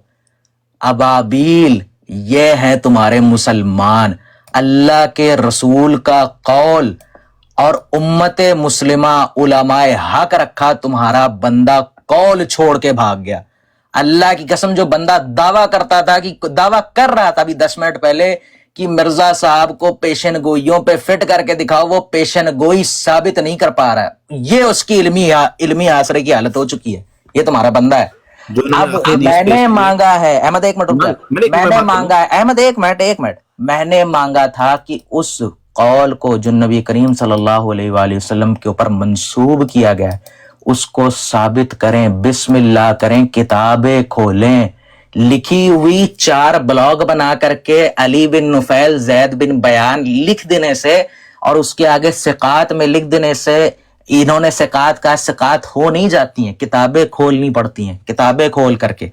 ابابیل یہ ہیں تمہارے مسلمان, اللہ کے رسول کا قول اور امت مسلمہ علماء حق رکھا, تمہارا بندہ قول چھوڑ کے بھاگ گیا. اللہ کی قسم جو بندہ دعویٰ کرتا تھا کہ دعویٰ کر رہا تھا ابھی 10 منٹ پہلے کہ مرزا صاحب کو پیشن گوئیوں پہ فٹ کر کے دکھاؤ, وہ پیشن گوئی ثابت نہیں کر پا رہا ہے. یہ اس کی علمی آسرے کی حالت ہو چکی ہے. یہ تمہارا بندہ ہے. اب میں نے مانگا ہے, احمد ایک منٹ رک جا, میں نے مانگا ہے, احمد ایک منٹ, میں نے مانگا تھا کہ اس قول کو جو نبی کریم صلی اللہ علیہ وآلہ وسلم کے اوپر منسوب کیا گیا ہے اس کو ثابت کریں، بسم اللہ کریں، کتابیں کھولیں، لکھی ہوئی 4 بلاگ بنا کر کے علی بن نفیل زید بن بیان لکھ دینے سے اور اس کے آگے ثقات میں لکھ دینے سے انہوں نے ثقات کا ثقات ہو نہیں جاتی ہیں، کتابیں کھولنی پڑتی ہیں، کتابیں کھول کر کے۔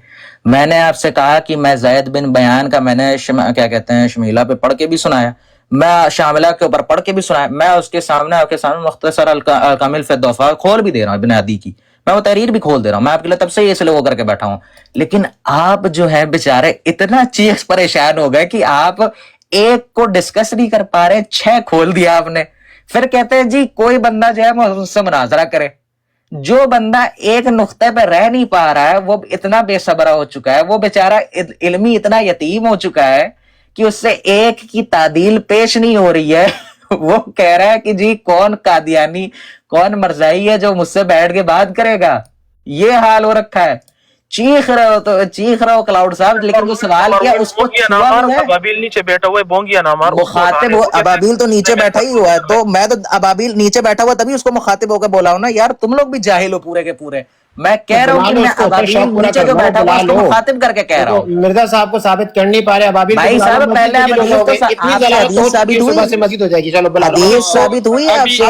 میں نے آپ سے کہا کہ میں زید بن بیان کا میں نے کیا کہتے ہیں شمیلہ پہ پڑھ کے بھی سنایا، میں شاملہ کے اوپر پڑھ کے بھی سنایا، میں اس کے سامنے آپ کے سامنے مختصر الکامل فی الضعفاء کھول بھی دے رہا ہوں ابن عدی کی، میں وہ تحریر بھی کھول دے رہا ہوں، میں آپ کے لیے تب سے یہ اس لیے وہ کر کے بیٹھا ہوں۔ لیکن آپ جو ہے بیچارے اتنا چیخ پریشان ہو گئے کہ آپ ایک کو ڈسکس نہیں کر پا رہے، 6 کھول دیا آپ نے۔ پھر کہتے ہیں جی کوئی بندہ جو ہے مجھ سے مناظرہ کرے۔ جو بندہ ایک نقطے پہ رہ نہیں پا رہا ہے وہ اتنا بے صبر ہو چکا ہے، وہ بیچارہ علمی اتنا یتیم ہو چکا ہے کہ اس سے ایک کی تعدیل پیش نہیں ہو رہی ہے، وہ کہہ رہا ہے کہ جی کون قادیانی کون مرزائی ہے جو مجھ سے بیٹھ کے بات کرے گا۔ یہ حال ہو رکھا ہے، چیخ رہے ہو تو چیخ رہے ہو کلاؤڈ صاحب، لیکن جو سوال کیا اس کو ابابیل نیچے بیٹھا ہوا ہے، بونگیا نہ مار، مخاطب ہو، ابابیل تو نیچے بیٹھا ہی ہوا ہے، تو میں تو ابابیل نیچے بیٹھا ہوا تبھی اس کو مخاطب ہو کے بولا ہوں نا، یار تم لوگ بھی جاہل ہو پورے کے پورے۔ میں کہہ رہا ہوں کہ میں ابابیل نیچے جو بیٹھا ہوا اس کو مخاطب کر کے کہہ رہا ہوں۔ مرزا صاحب کو ثابت کر نہیں پا رہے ابابیل بھائی صاحب پہلے حدیث ثابت ہوئی، حدیث ثابت ہوئی ہے آپ سے،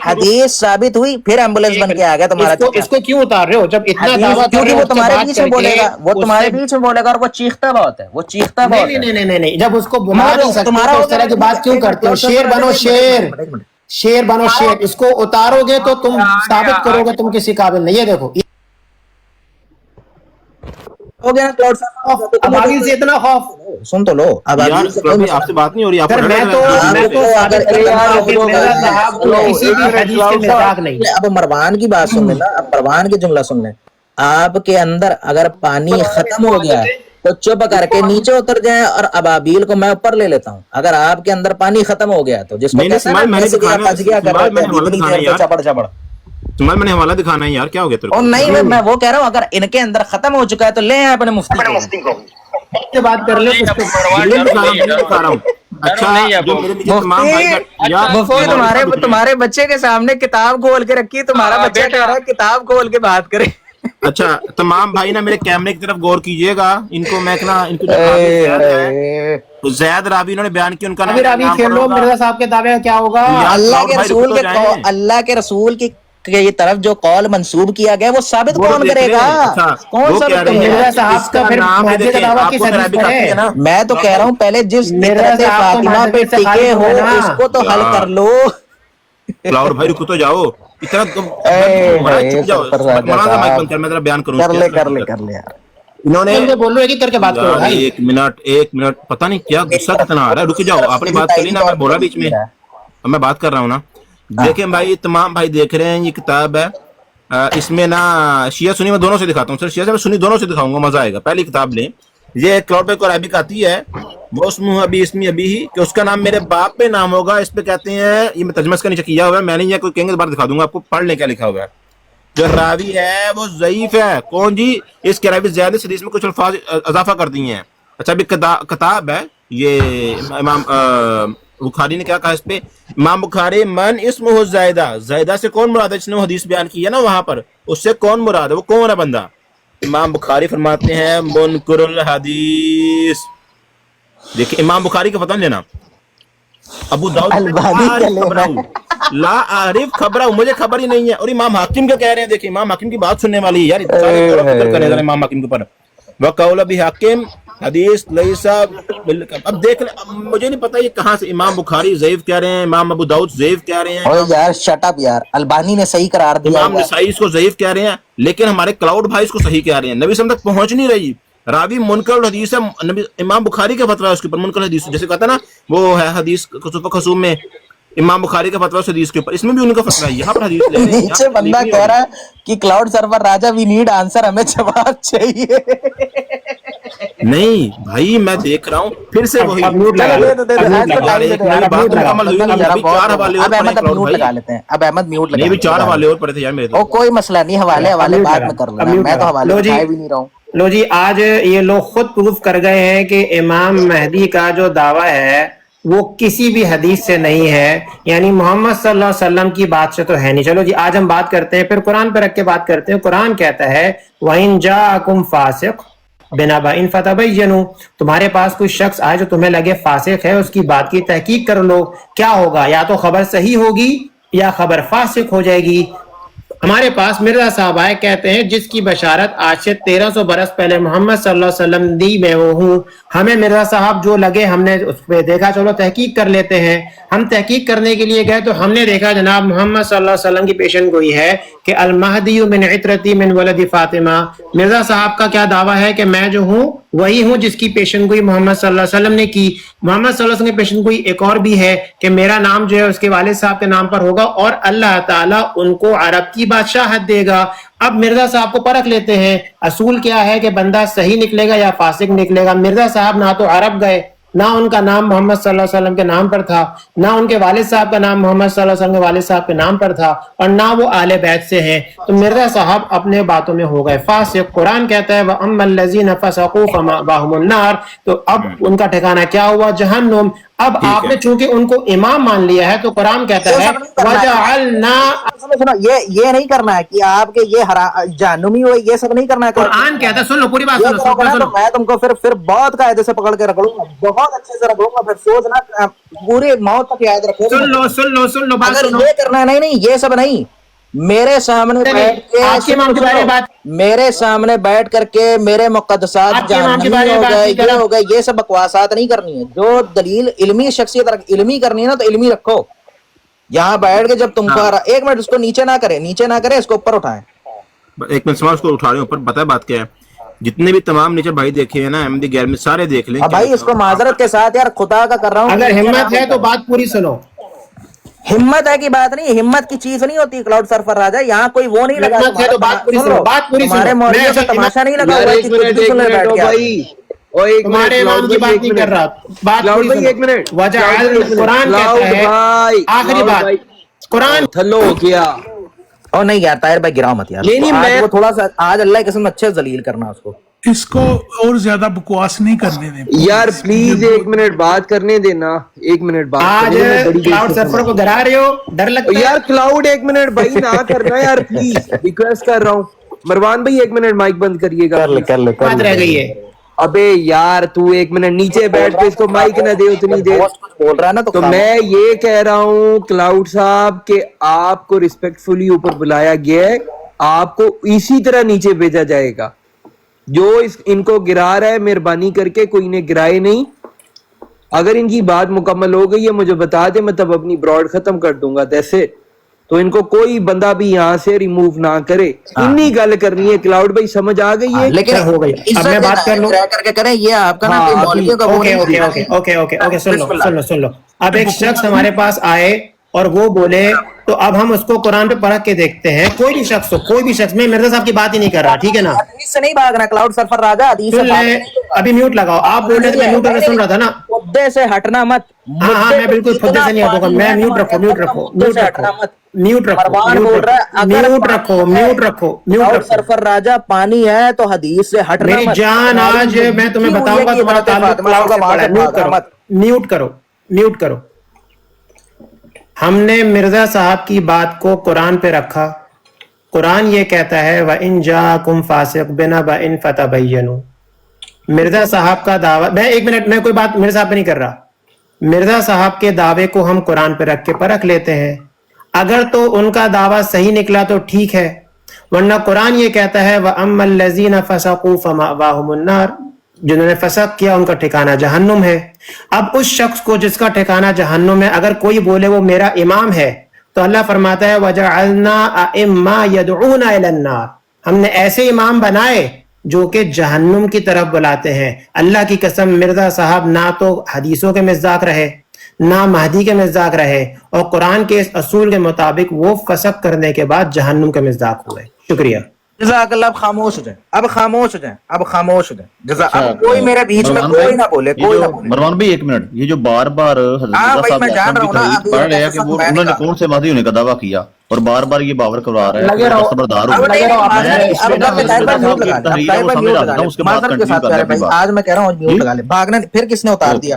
حدیث ثابت ہوئی، پھر ایمبولینس بن کے آ گیا تمہارا چچا۔ اس کو کیوں اتار رہے ہو جب اتنا دعویٰ کر رہے کیونکہ ہو؟ وہ تمہارے بیچ میں بولے گا، وہ تمہارے بیچ میں بولے گا اور وہ چیختا بہت ہے، وہ چیختا بہت ہے۔ نہیں، جب اس کو بلا نہیں سکتے تو اس طرح کی بات کیوں کرتے ہو؟ شیر بنو شیر، شیر بنو شیر، اس کو اتارو گے تو تم ثابت کرو گے تم کسی قابل نہیں۔ یہ دیکھو ہو گیا کلاؤڈ صاحب، ابابیل سے اتنا خوف، سن تو لو، ابابیل سے کوئی آپ سے بات نہیں ہو رہی، آپ سر میں تو ثابت کر رہا ہوں کہ مرزا صاحب کو کسی بھی حدیث کے مذاق نہیں۔ اب مروان کی بات سن لیں نا، اب مروان کی جملہ سن لیں، آپ کے اندر اگر پانی ختم ہو گیا تو چپ کر کے نیچے اتر جائیں اور ابابیل کو میں اوپر لے لیتا ہوں۔ اگر آپ کے اندر پانی ختم ہو گیا تو جس کو کہتے ہیں نا چپڑ چپڑ، تمہارا میں نے حوالہ دکھانا ہے یار، کیا ہو گیا تیرے کو؟ اور نہیں میں وہ کہہ رہا ہوں اگر ان کے اندر ختم ہو چکا ہے تو لے آئے اپنے مفتی کو، سے بات کر لیں کچھ دکھا رہا ہوں۔ اچھا جو میرے پیچھے تمام بھائی مفتی تمہارے بچے کے سامنے کتاب کھول کے رکھی، تمہارا بچہ کہہ رہا ہے کتاب کھول کے بات کرے۔ اچھا تمام بھائی نا میرے کیمرے کی طرف غور کیجئے گا، ان کو میں نا ان کو زید راوی انہوں نے بیان کیا، ان کا راوی کھیل لو، مرزا صاحب کے دعوے کا کیا ہوگا؟ اللہ کے رسول کی طرف جو قول منسوب کیا گیا وہ ثابت کون کرے گا؟ کون ثابت کرے گا؟ مرزا صاحب کا پھر مہدی کا دعویٰ کس حدیث پر ہے؟ میں تو کہہ رہا ہوں پہلے جس فطرت فاطمہ پہ ٹکے ہو اس کو تو حل کر لو۔ کلاؤڈ بھائی رکو تو جاؤ، اتنا بیان کروں، کر لے انہوں نے بول رہے کر کے بات کرو بھائی۔ ایک منٹ پتہ نہیں کیا غصہ کتنا آ رہا ہے، رک جاؤ، آپ نے بات کری نا، میں بولا بیچ میں، میں بات کر رہا ہوں نا۔ دیکھیں بھائی تمام بھائی دیکھ رہے ہیں یہ کتاب ہے، اس میں نا شیعہ سنی میں دونوں سے دکھاتا ہوں، سر شیعہ سے میں سنی دونوں سے دکھاؤں گا، مزہ آئے گا۔ پہلی کتاب لیں، یہ کلاؤڈ پہ کو عربک آتی ہے، وہ اسمی ابھی ہی کہ اس کا نام میرے باپ پہ نام ہوگا، اس پہ کہتے ہیں، یہ میں ترجمہ اس کا نیچے کیا ہوا ہے، میں نے یہ کوئی کہیں گے بار دکھا دوں گا آپ کو، پڑھ لیں کیا لکھا ہوا ہے۔ جو راوی ہے وہ ضعیف ہے، کون جی؟ اس کے راوی زیادہ حدیث میں کچھ الفاظ اضافہ کر دی ہیں۔ اچھا ابھی کتاب ہے یہ امام بخاری نے کیا کہا اس پہ؟ امام بخاری من اسمہ زائدہ، زائدہ سے کون مراد ہے؟ جس نے وہ حدیث بیان کی ہے نا وہاں پر، اس سے کون مراد ہے؟ وہ کون ہے بندہ؟ امام بخاری فرماتے ہیں منکر الحدیث۔ دیکھیں امام بخاری کا پتہ نہیں لینا، ابو داؤد لا عارف خبر، مجھے خبر ہی نہیں ہے، اور امام حاکم کیا کہہ رہے ہیں؟ دیکھیں امام حاکم کی بات سننے والی ہے یار، امام حاکم کے اوپر وقول ابی حاکم حدیث لیسا، اب دیکھ لیں، مجھے نہیں پتا یہ کہاں سے امام بخاری ضعیف کہہ رہے ہیں، امام ابو داؤد ضعیف کہہ رہے ہیں، یار شٹ اپ یار، البانی نے صحیح قرار دیا، امام نسائی اس کو ضعیف کہہ رہے ہیں، لیکن ہمارے کلاؤڈ بھائی اس کو صحیح کہہ رہے ہیں۔ نبی صلی اللہ علیہ وسلم تک پہنچ نہیں رہی، راوی منکر الحدیث ہے، امام بخاری کا فتویٰ ہے اس کے اوپر منکر الحدیث، جیسے کہتا ہے نا وہ ہے حدیث خصوم میں امام بخاری کا فتویٰ حدیث کے اوپر، اس میں بھی ان کا فتویٰ ہے، یہاں پر حدیث لے رہے ہیں۔ نیچے بندہ کہہ رہا ہے کہ cloud server Raja we need answer, ہمیں جواب چاہیے۔ نہیں بھائی میں دیکھ رہا ہوں پھر سے وہی اب احمد میوٹ نہیں بھی 4 حوالے اور پڑے تھے یار میرے تو، کوئی مسئلہ نہیں، حوالے بعد میں کر لوں، میں تو حوالے اٹھائے بھی نہیں رہا ہوں۔ لو جی آج یہ لوگ خود پروف کر گئے ہیں کہ امام مہدی کا جو دعویٰ ہے وہ کسی بھی حدیث سے نہیں ہے، یعنی محمد صلی اللہ علیہ وسلم کی بات سے تو ہے نہیں. چلو جی آج ہم بات کرتے ہیں، پھر قرآن پہ رکھ کے بات کرتے ہیں. قرآن کہتا ہے وَإِن جَاءَكُمْ فَاسِقٌ بِنَبَإٍ فَتَبَيَّنُوا، تمہارے پاس کوئی شخص آئے جو تمہیں لگے فاسق ہے، اس کی بات کی تحقیق کر لو. کیا ہوگا؟ یا تو خبر صحیح ہوگی یا خبر فاسق ہو جائے گی. ہمارے پاس مرزا صاحب آئے، کہتے ہیں جس کی بشارت آج سے 1300 برس پہلے محمد صلی اللہ علیہ وسلم دی میں وہ ہوں. ہمیں مرزا صاحب جو لگے ہم نے اس پہ دیکھا، چلو تحقیق کر لیتے ہیں. ہم تحقیق کرنے کے لیے گئے تو ہم نے دیکھا جناب محمد صلی اللہ علیہ وسلم کی پیشن گوئی ہے کہ المہدی من عطرتی من ولد فاطمہ. مرزا صاحب کا کیا دعویٰ ہے کہ میں جو ہوں وہی ہوں جس کی پیشن گوئی محمد صلی اللہ علیہ وسلم نے کی. محمد صلی اللہ علیہ وسلم کی پیشن گوئی ایک اور بھی ہے کہ میرا نام جو ہے اس کے والد صاحب کے نام پر ہوگا اور اللہ تعالیٰ ان کو عرب کی بادشاہت دے گا. اب مرزا صاحب کو پرکھ لیتے ہیں، اصول کیا ہے کہ بندہ صحیح نکلے گا یا فاسق نکلے گا. مرزا صاحب نہ تو عرب گئے، نہ ان کا نام محمد صلی اللہ علیہ وسلم کے نام پر تھا، نہ ان کے والد صاحب کا نام محمد صلی اللہ علیہ وسلم کے والد صاحب کے نام پر تھا، اور نہ وہ آل بیت سے ہیں. تو مرزا صاحب اپنے باتوں میں ہو گئے فاسق. قرآن کہتا ہے وَأَمَّا الَّذِينَ فَسَقُوا فَمَأْوَاهُمُ النَّارُ، تو اب ان کا ٹھکانہ کیا ہوا؟ جہنم. اب آپ نے چونکہ ان کو امام مان لیا ہے تو قرآن کہتا ہے وَجَعَلْنَا، سنو یہ نہیں کرنا ہے کہ آپ کے یہ جہنمی ہوئے، یہ سب نہیں کرنا ہے. قرآن کہتا ہے، سن لو پوری بات یہ سنو. کرو گے نا تو میں تم کو پھر بہت قاعدے سے پکڑ کے رکھ لوں گا، بہت اچھے سے رکھ لوں گا. پھر سوچنا پوری موت تک یاد رکھو. سن لو بات اگر سنو. یہ کرنا ہے، نہیں یہ سب نہیں، میرے سامنے بیٹھ کے آپ کے امام کے بارے میں بات، میرے سامنے بیٹھ کر کے میرے مقدسات آپ کے امام کے جہنمی بارے میں ہو بات گئے، نہیں کرا. یہ ہو گئے، یہ سب بکواسات نہیں کرنی ہے. جو دلیل علمی شخصیت علمی کرنی ہے نا تو علمی رکھو. یہاں بیٹھ کے جب تم کو ایک منٹ اس کو نیچے نہ کرے اس کو اوپر اٹھائیں. ایک منٹ سوال اس کو اٹھا رہے ہیں اوپر. پتہ ہے بات کیا ہے؟ جتنے بھی تمام نیچے بھائی دیکھے ہیں نا احمدی غیر میں، سارے دیکھ لیں. اب بھائی اس کو معذرت کے ساتھ یار خدا کا کر رہا ہوں، اگر ہمت ہے تو بات پوری سنو. ہمت ہے کی بات نہیں، ہمت کی چیز نہیں ہوتی کلاؤڈ سرفر راجا. یہاں کوئی وہ نہیں لگا ہمت ہے تو بات پوری سنو، بات پوری سنو. تمہارے مولویوں کا تماشا نہیں لگا ہوا کہ کچھ بھی سن لے بیٹھ کے. تمہارے امام کی بات نہیں کر رہا، بات پوری سنو. وجعل، قرآن کہتا ہے آخری بات، قرآن تھلو ہو گیا. اور نہیں یار طاہر بھائی گراؤ مت یار. آج وہ تھوڑا سا آج اللہ کی قسم اچھے ذلیل کرنا اس کو. اس کو اور زیادہ بکواس نہیں کرنے دیں یار پلیز ایک منٹ بات کرنے دینا، ایک منٹ بات آج کلاؤڈ سرفر کو گرا رہے ہو، ڈر لگتا ہے یار. کلاؤڈ ایک منٹ بھائی نہ کرنا یار پلیز، ریکویسٹ کر رہا ہوں. مروان بھائی ایک منٹ مائک بند کریے گا. بات رہ گئی ہے. ابے یار تو ایک منٹ نیچے بیٹھ کے اس کو مائک نہ دے اتنی دیر. بول رہا ہے نا تو میں یہ کہہ رہا ہوں کلاؤڈ صاحب کہ آپ کو ریسپیکٹ فلی اوپر بلایا گیا ہے، آپ کو اسی طرح نیچے بھیجا جائے گا. جو ان کو گرا رہا ہے مہربانی کر کے کوئی نے گرائے نہیں. اگر ان کی بات مکمل ہو گئی ہے مجھے بتا دے، میں تب اپنی براڈ ختم کر دوں گا. جیسے تو ان کو کوئی بندہ بھی یہاں سے ریموو نہ کرے. انی گل کرنی ہے. کلاؤڈ بھائی سمجھ آ گئی ہے؟ لیکن ہو گئی. اب میں بات کر لوں کر کے کریں یہ آپ کا نا کہ مولویوں کا وہ نہیں. اوکے سن لو. اب ایک شخص ہمارے پاس آئے اور وہ بولے تو اب ہم اس کو قرآن پہ پڑھ کے دیکھتے ہیں. کوئی بھی شخص ہو، کوئی بھی شخص، میں مرزا صاحب کی بات ہی نہیں کر رہا، ٹھیک ہے نا؟ حدیث سے نہیں بھاگنا کلاؤڈ سرفر راجا. حدیث سن لے، ابھی میوٹ لگاؤ. آپ بول رہے تھے میں میوٹ کر کے سن رہا تھا نا. مدے سے ہٹنا مت. ہاں میں بالکل خودے سے نہیں ہٹوں گا. میں میوٹ رکھو. سرفر راجا پانی ہے تو حدیث سے ہٹنا میری جان آج میں تمہیں بتاؤں گا تمہارا تعلق کلاؤڈ سے پڑا ہے. میوٹ کرو. ہم نے مرزا صاحب کی بات کو قرآن پہ رکھا. قرآن یہ کہتا ہے وَإِن جَاءَكُمْ فَاسِقٌ بِنَبَإٍ فَتَبَيَّنُوا. مرزا صاحب کا دعویٰ، میں ایک منٹ، میں کوئی بات مرزا صاحب پہ نہیں کر رہا. مرزا صاحب کے دعوے کو ہم قرآن پہ رکھ کے پرکھ لیتے ہیں. اگر تو ان کا دعویٰ صحیح نکلا تو ٹھیک ہے، ورنہ قرآن یہ کہتا ہے وَأَمَّا الَّذِينَ فَسَقُوا فَمَأْوَاهُمُ النَّارُ. جنہوں نے فسق کیا ان کا ٹھکانہ جہنم ہے. اب اس شخص کو جس کا ٹھکانہ جہنم ہے اگر کوئی بولے وہ میرا امام ہے تو اللہ فرماتا ہے وَجَعَلْنَا أَئِمَّةً يَدْعُونَ إِلَى النَّارِ. ہم نے ایسے امام بنائے جو کہ جہنم کی طرف بلاتے ہیں. اللہ کی قسم مرزا صاحب نہ تو حدیثوں کے مصداق رہے، نہ مہدی کے مصداق رہے، اور قرآن کے اس اصول کے مطابق وہ فسق کرنے کے بعد جہنم کے مصداق ہوئے. شکریہ. جزاک اللہ. اب خاموش ہو جائیں. جزاک. اب کوئی میرے بیچ میں کوئی نہ بولے. مروان بھائی ایک منٹ، یہ جو بار بار حضرت صاحب پڑھ رہے ہیں کہ وہ انہوں نے کون سے مہدی ہونے کا دعویٰ کیا اور بار بار یہ باور کروا رہا ہے آج میں کہہ رہا ہوں میوٹ لگا لے. بھاگنا پھر کس نے اتار دیا؟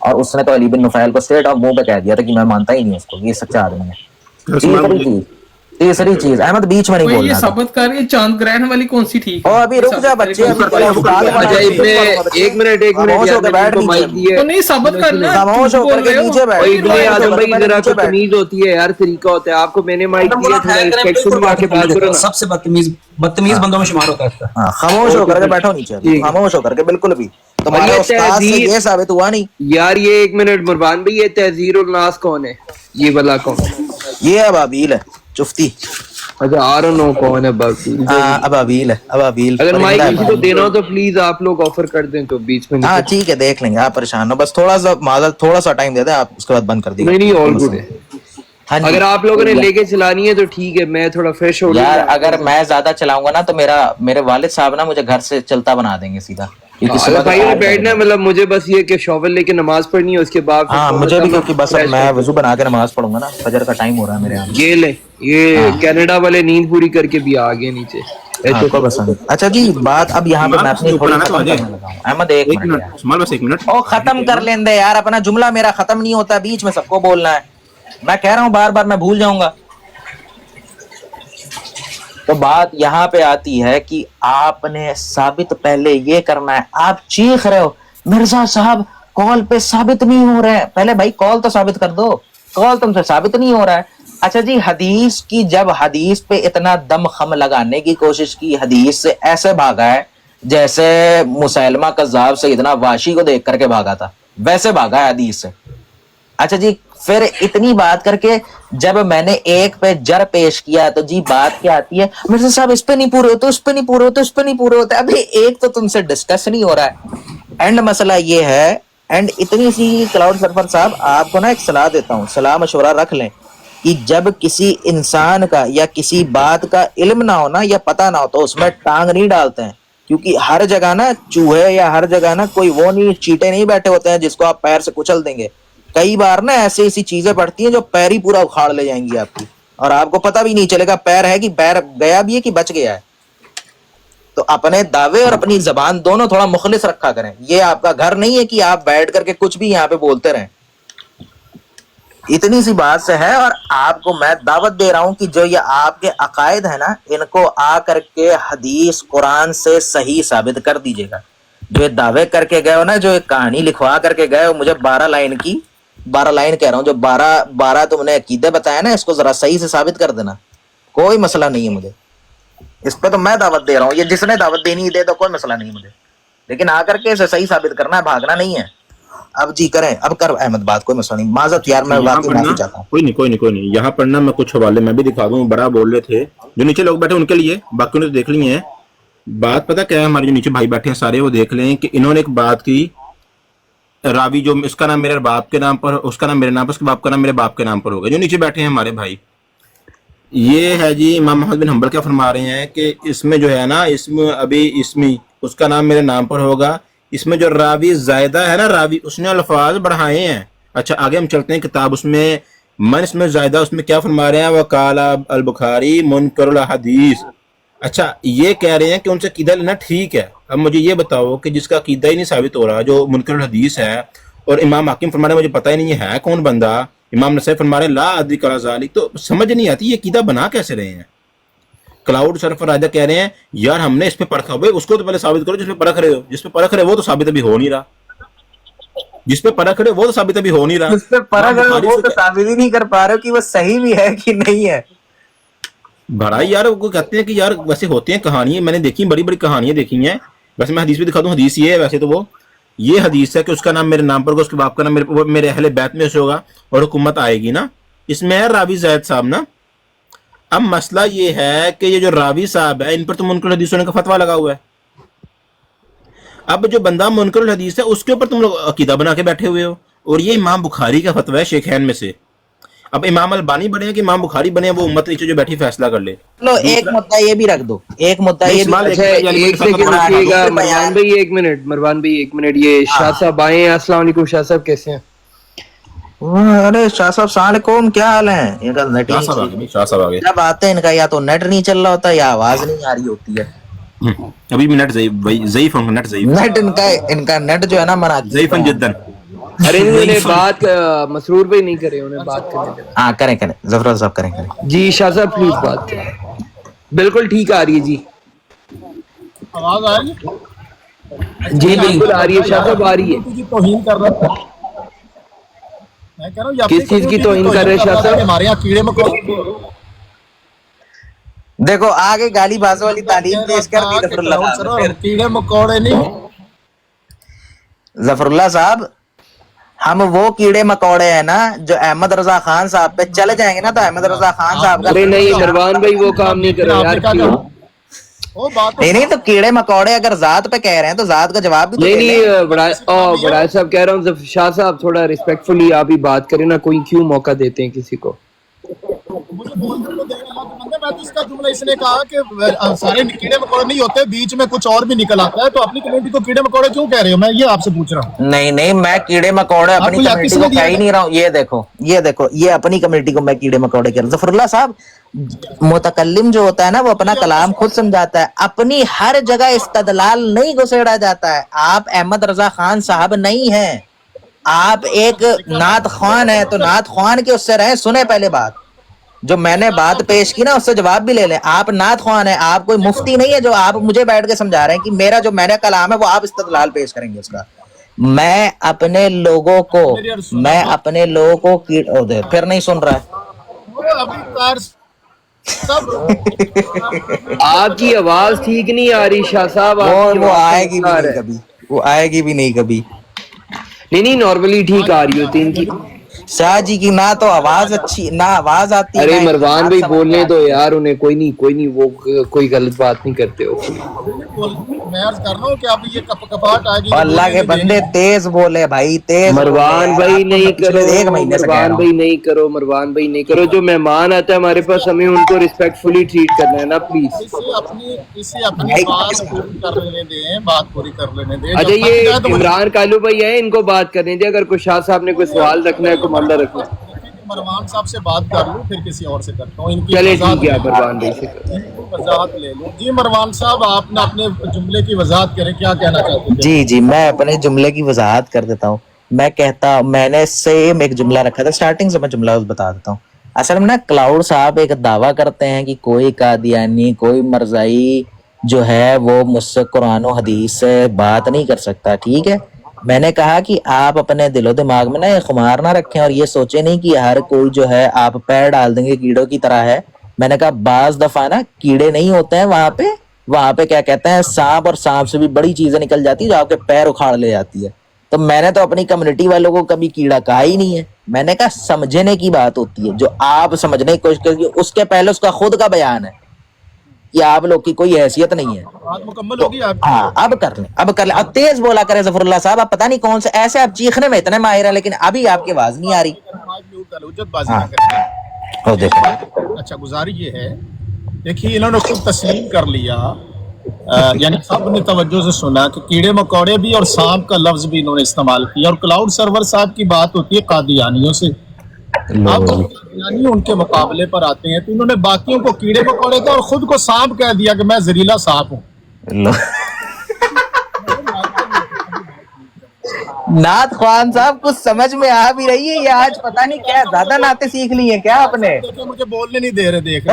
اور اس نے تو علی بن نفیل کو اسٹریٹ آف منہ پہ کہہ دیا تھا کہ میں مانتا ہی نہیں اس کو، یہ سچا آدمی ہے۔ تیسری چیز احمد بیچ میں نہیں بولنا، یہ ثابت کر رہی ہے چاند گرہن والی کون سی ٹھیک ہے؟ اور ابھی رک جا بچے، ایک منٹ خاموش ہو کے بیٹھ تو نہیں ثابت کرنا، خاموش ہو کر کے نیچے ابن آدم بھائی ذرا بیٹھ، کوئی تمیز ہوتی ہے یار، طریقہ ہوتا ہے، آپ کو میں نے مائک دیا تھوڑا ریسپیکٹ میں آ کے بات کرو نا۔ سب سے بدتمیز بندوں میں شمار ہوتا ہے۔ ہاں خاموش ہو کر کے بیٹھو نیچے، خاموش ہو کر کے بالکل بھی۔ تمہارے استاد سے یہ ثابت ہوا نہیں یار، یہ ایک منٹ مروان بھائی، یہ تحذیر الناس کون ہے؟ یہ بلا کون؟ یہ ابابیل ہے، چفتی۔ اچھا آر نو کون ہے؟ ابابیل ہے، ابابیل۔ اگر مائک کسی کو دینا ہو تو پلیز آپ لوگ آفر کر دیں تو بیچ میں۔ ہاں ٹھیک ہے، دیکھ لیں گے، آپ پریشان ہو، بس تھوڑا سا معذرت، تھوڑا سا ٹائم دے دیں آپ، اس کے بعد بند کر دیجیے۔ نہیں آل گڈ ہے، اگر آپ لوگوں نے لے کے چلانی ہے تو ٹھیک ہے، میں تھوڑا فریش ہو یار اگر میں زیادہ چلاؤں گا نا تو میرے والد صاحب نا مجھے گھر سے چلتا بنا دیں گے سیدھا، بھائی نے بیٹھنا ہے، مطلب مجھے بس یہ کہ شاول لے کے نماز پڑھنی ہے، اس کے بعد ہاں مجھے بھی، کیونکہ بس اب میں وضو بنا کے نماز پڑھوں گا نا، فجر کا ٹائم ہو رہا ہے میرے یہاں۔ یہ لیں، یہ کینیڈا والے نیند پوری کر کے بھی آ گئے نیچے۔ اچھا جی، بات اب یہاں پہ میں اپنی تھوڑی ختم کرنے لگا ہوں۔ احمد ایک منٹ، او ختم کر لیں دے یار، اپنا جملہ میرا ختم نہیں ہوتا، بیچ میں سب کو بولنا ہے، میں کہہ رہا ہوں بار بار، میں بھول جاؤں گا۔ تو بات یہاں پہ آتی ہے کہ آپ نے ثابت پہلے یہ کرنا ہے، آپ چیخ رہے ہو مرزا صاحب کال پہ ثابت نہیں ہو رہا ہے، پہلے بھائی کال تو ثابت کر دو، کال تم سے ثابت نہیں ہو رہا ہے۔ اچھا جی، حدیث کی، جب حدیث پہ اتنا دم خم لگانے کی کوشش کی، حدیث سے ایسے بھاگا ہے جیسے مسیلمہ کذاب سیدنا واشی کو دیکھ کر کے بھاگا تھا، ویسے بھاگا ہے حدیث سے۔ اچھا جی، پھر اتنی بات کر کے جب میں نے ایک پہ جر پیش کیا تو جی بات کیا آتی ہے، مرزا صاحب اس پہ نہیں پورے ہوتے، اس پہ نہیں پورے ہوتے، اس پہ نہیں پورے ہوتے۔ ابھی ایک تو تم سے ڈسکس نہیں ہو رہا ہے۔ اینڈ مسئلہ یہ ہے، اینڈ اتنی سی کلاؤڈ سرفر صاحب، آپ کو نا ایک صلاح دیتا ہوں، صلاح مشورہ رکھ لیں کہ جب کسی انسان کا یا کسی بات کا علم نہ ہونا یا پتہ نہ ہو تو اس میں ٹانگ نہیں ڈالتے ہیں، کیونکہ ہر جگہ نا چوہے یا ہر جگہ نا کوئی وہ نہیں، چیٹے نہیں بیٹھے ہوتے ہیں جس کو آپ پیر سے کچل دیں گے۔ کئی بار نا ایسی چیزیں پڑتی ہیں جو پیر ہی پورا اکھاڑ لے جائیں گی آپ کی، اور آپ کو پتہ بھی نہیں چلے گا پیر ہے کہ پیر گیا بھی ہے کہ بچ گیا ہے۔ تو اپنے دعوے اور اپنی زبان دونوں تھوڑا مخلص رکھا کریں، یہ آپ کا گھر نہیں ہے کہ آپ بیٹھ کر کے کچھ بھی یہاں پہ بولتے رہیں۔ اتنی سی بات سے ہے، اور آپ کو میں دعوت دے رہا ہوں کہ جو یہ آپ کے عقائد ہیں نا، ان کو آ کر کے حدیث قرآن سے صحیح ثابت کر دیجیے گا۔ جو یہ دعوے کر کے گئے ہو نا، جو ایک کہانی لکھوا کر کے گئے ہو، مجھے 12 لائن کہہ رہا ہوں، جو 12 تم نے عقیدے بتایا نا، اس کو ذرا صحیح سے ثابت کر دینا، کوئی مسئلہ نہیں ہے مجھے، اس پہ تو میں دعوت دے رہا ہوں، یہ جس نے دعوت دینی دے تو کوئی مسئلہ نہیں مجھے، لیکن آ کر کے اسے صحیح ثابت کرنا ہے، بھاگنا نہیں ہے۔ اب جی کریں، اب کر احمد بات، کوئی مسئلہ نہیں، معذرت یار میں واقعی معافی چاہتا ہوں۔ کوئی نہیں، یہاں پڑھنا میں کچھ حوالے میں بھی دکھا دوں، بڑا بول رہے تھے جو نیچے لوگ بیٹھے ان کے لیے، باقیوں نے تو دیکھ لی ہیں بات۔ پتہ کیا ہے، ہمارے جو نیچے بھائی بیٹھے ہیں سارے وہ دیکھ لیں کہ انہوں نے ایک بات کی، راوی جو اس کا نام میرے باپ کے نام پر، اس کا نام میرے نام پر، اس کے باپ کا نام میرے باپ کے نام پر ہوگا، جو نیچے بیٹھے ہیں ہمارے بھائی، یہ ہے جی امام محمد بن حنبل کیا فرما رہے ہیں کہ اس میں جو ہے نا، اسمی اس کا نام میرے نام پر ہوگا، اس میں جو راوی زائدہ ہے نا، راوی اس نے الفاظ بڑھائے ہیں۔ اچھا آگے ہم چلتے ہیں کتاب، اس میں اس میں زائدہ اس میں کیا فرما رہے ہیں، وقال البخاری منکر الحدیث۔ اچھا یہ کہہ رہے ہیں کہ ان سے عقیدہ لینا ٹھیک ہے۔ اب مجھے یہ بتاؤ کہ جس کا عقیدہ ہی نہیں ثابت ہو رہا، جو منکر الحدیث ہے، اور امام حاکم فرما رہے ہیں مجھے پتہ ہی نہیں ہے کون بندہ، امام نسائی فرما رہے ہیں لا ادری کلا ذالک، تو سمجھ نہیں آتی یہ عقیدہ بنا کیسے رہے ہیں۔ کلاؤڈ سرفر راجہ کہہ رہے ہیں یار ہم نے اس پہ پرکھا، بھائی اس کو تو پہلے ثابت کرو جس پہ پرکھ رہے ہو، جس پہ پرکھ رہے وہ تو ثابت ابھی ہو نہیں رہا، جس پہ پرکھ رہے وہ تو ثابت ابھی ہو نہیں رہا، اس پہ پرکھ رہے وہ تو ثابت ہی نہیں کر پا رہے کہ وہ صحیح بھی ہے کہ نہیں ہے۔ بڑا یار وہ کہتے ہیں کہ یار ویسے ہوتے ہیں کہانیاں، میں نے دیکھی بڑی بڑی کہانیاں دیکھی ہیں، ویسے میں حدیث بھی دکھا دوں، حدیث یہ ہے ویسے تو وہ یہ حدیث ہے کہ اس کا نام میرے نام پر ہوگا، اس کے باپ کا نام میرے اہل بیت میں سے ہوگا اور حکومت آئے گی نا، اس میں ہے راوی زید صاحب نا۔ اب مسئلہ یہ ہے کہ یہ جو راوی صاحب ہے ان پر تو منکر الحدیث ہونے کا فتویٰ لگا ہوا ہے۔ اب جو بندہ منکر الحدیث ہے اس کے اوپر تم لوگ عقیدہ بنا کے بیٹھے ہوئے ہو، اور یہ امام بخاری کا فتویٰ ہے شیخین میں سے۔ اب امام البانی بنے ہیں کہ امام بخاری بنے ہیں، وہ امت نیچے جو بیٹھی فیصلہ کر لے۔ لو ایک مدعا یہ بھی رکھ دو، ایک مدعا یہ بھی۔ مروان بھائی ایک منٹ، یہ شاہ صاحب آئے ہیں، السلام علیکم شاہ صاحب، کیسے ہیں؟ ارے شاہ صاحب السلام علیکم، کیا حال ہے؟ ان کا نیٹ شاہ صاحب آگے جب آتے ہیں ان کا یا تو نیٹ نہیں چل رہا ہوتا یا آواز نہیں آ رہی ہوتی ہے، ابھی بھی نیٹ ضعیف ہوں، نیٹ ضعیف، نیٹ ان کا نیٹ جو ہے نا منا ضعیف جداً۔ ارے انہیں بات مسرور بھائی نہیں کرے, انہیں بات کرنے دیں. ہاں کریں ظفر صاحب کریں. جی شاہ صاحب پلیز بات کریں. بالکل ٹھیک آ رہی ہے جی, آواز آ رہی ہے؟ جی بالکل آ رہی ہے شاہ صاحب, آ رہی ہے. توہین کر رہا تھا, میں کہہ رہا ہوں یہ اپنی کس چیز کی community توہین کر رہے ہیں شاہ صاحب؟ ہمارے یہاں کیڑے مکوڑے دیکھو آگے گالی بازوں والی تعلیم پیش کر دی ظفر اللہ صاحب نے. کیڑے مکوڑے نہیں, ظفر اللہ صاحب ہم وہ کیڑے مکوڑے ہیں نا جو احمد رضا خان صاحب پہ چلے جائیں گے نا تو احمد رضا خان صاحب کا ارے نہیں مروان بھائی وہ کام نہیں کرو یار, وہ بات نہیں تو کیڑے مکوڑے اگر ذات پہ کہہ رہے ہیں تو ذات کا جواب بھی تو نہیں دے لیں. نہیں بڑا صاحب کہہ رہا ہوں شاہ صاحب تھوڑا ریسپیکٹفلی آپ ہی بات کریں نا, کوئی کیوں موقع دیتے ہیں کسی کو. مجھے بولنے کو دینا اللہ کے بندے, میں تو اس کا جملہ اس نے کہا کہ سارے کیڑے مکوڑے نہیں ہوتے, بیچ میں کچھ اور بھی نکل آتا ہے, تو اپنی کمیونٹی کو کیڑے مکوڑے کیوں کہہ رہے ہو؟ میں یہ آپ سے پوچھ رہا ہوں. نہیں میں کیڑے مکوڑے اپنی کمیونٹی کو کہہ ہی نہیں رہا ہوں. یہ دیکھو یہ اپنی کمیونٹی کو میں کیڑے مکوڑے کہہ رہا ہوں. ظفر اللہ صاحب متکلم جو ہوتا ہے نا وہ اپنا کلام خود سمجھاتا ہے, اپنی ہر جگہ استدلال نہیں گھسیڑا جاتا ہے. آپ احمد رضا خان صاحب نہیں ہیں, آپ ایک نعت خوان ہیں, تو نعت خوان کے اس سے رہیں. سنیں پہلے بات, جو میں نے بات پیش کی نا اس سے جواب بھی لے لیں. آپ نعت خوان ہیں, آپ کوئی مفتی نہیں ہے جو آپ مجھے بیٹھ کے سمجھا رہے ہیں کہ میرا جو میں نے کلام ہے وہ آپ استدلال پیش کریں گے اس کا. میں اپنے لوگوں کو پھر نہیں سن رہا ہے. آپ کی آواز ٹھیک نہیں آ رہی شاہ صاحب, وہ آئے گی بھی نہیں کبھی, وہ آئے گی بھی نہیں کبھی. نہیں نارملی ٹھیک آ رہی ہوتی ان کی. شاہ جی کی نہ تو آواز اچھی, نہ آواز آتی. ارے مروان بھائی بولنے دو یار انہیں, کوئی نہیں وہ کوئی غلط بات نہیں کرتے ہو. میں عرض کر رہا ہوں کہ اب یہ کپاہٹ آ گئی. اللہ کے بندے تیز بولے بھائی, تیز. مروان بھائی نہیں کرو, ایک مہینے سے مروان بھائی نہیں کرو. جو مہمان آتا ہے ہمارے پاس ہمیں ان کو ریسپیکٹفلی ٹریٹ کرنا ہے نا پلیز. اسے اپنی بات پوری کر لینے دیں. اچھا یہ عمران کالو بھائی ہیں, ان کو بات کرنے دیں. اگر کوئی شاہ صاحب نے کوئی سوال رکھنا ہے, کمانڈر رکھنا ہے, مروان صاحب سے بات کر لوں, پھر کسی اور سے کرتا ہوں. چلے ٹھیک ہے مروان بھائی سے وضاحت لے لوں. جی مروان صاحب آپ نے اپنے جملے کی وضاحت کریں, کیا کہنا چاہتے ہیں؟ جی میں اپنے جملے کی وضاحت کر دیتا ہوں. میں نے سیم ایک جملہ رکھا تھا اسٹارٹنگ سے, میں جملہ بتا دیتا ہوں. اصل میں نا کلاؤڈ صاحب ایک دعویٰ کرتے ہیں کہ کوئی قادیانی, کوئی مرزائی جو ہے وہ مجھ سے قرآن و حدیث سے بات نہیں کر سکتا. ٹھیک ہے, میں نے کہا کہ آپ اپنے دل و دماغ میں نا خمار نہ رکھیں اور یہ سوچیں نہیں کہ ہر کوئی جو ہے آپ پیر ڈال دیں گے کیڑوں کی طرح ہے. میں نے کہا بعض دفعہ نا کیڑے نہیں ہوتے ہیں وہاں پہ کیا کہتے ہیں سانپ, اور سانپ سے بھی بڑی چیزیں نکل جاتی ہے جو آپ کے پیر اکھاڑ لے جاتی ہے. تو میں نے تو اپنی کمیونٹی والوں کو کبھی کیڑا کہا ہی نہیں ہے. میں نے کہا سمجھنے کی بات ہوتی ہے, جو آپ سمجھنے کی کوشش کریے اس کے پہلے اس کا خود کا بیان ہے کہ آپ لوگ کی کوئی حیثیت نہیں ہے. بات مکمل ہوگی آپ کی. ہاں اب کر لیں. اب تیز بولا کریں ظفر اللہ صاحب, آپ پتہ نہیں کون سے ایسے آپ چیخنے میں اتنے ماہر ہیں لیکن ابھی آپ کی آواز نہیں آ رہی. اچھا گزاری یہ ہے, دیکھیے انہوں نے خود تسلیم کر لیا, یعنی سب نے توجہ سے سنا کہ کیڑے مکوڑے بھی اور سانپ کا لفظ بھی انہوں نے استعمال کیا. اور کلاؤڈ سرور صاحب کی بات ہوتی ہے قادیانیوں سے, اب قادیانی ان کے مقابلے پر آتے ہیں تو انہوں نے باقیوں کو کیڑے مکوڑے کا اور خود کو سانپ کہہ دیا کہ میں زہریلا سانپ ہوں. نعت خوان صاحب کچھ سمجھ میں آ بھی رہی ہے یا آج پتہ نہیں کیا زیادہ نعتیں سیکھ لی ہیں کیا آپ نے؟ مجھے بولنے نہیں دے رہے, دیکھ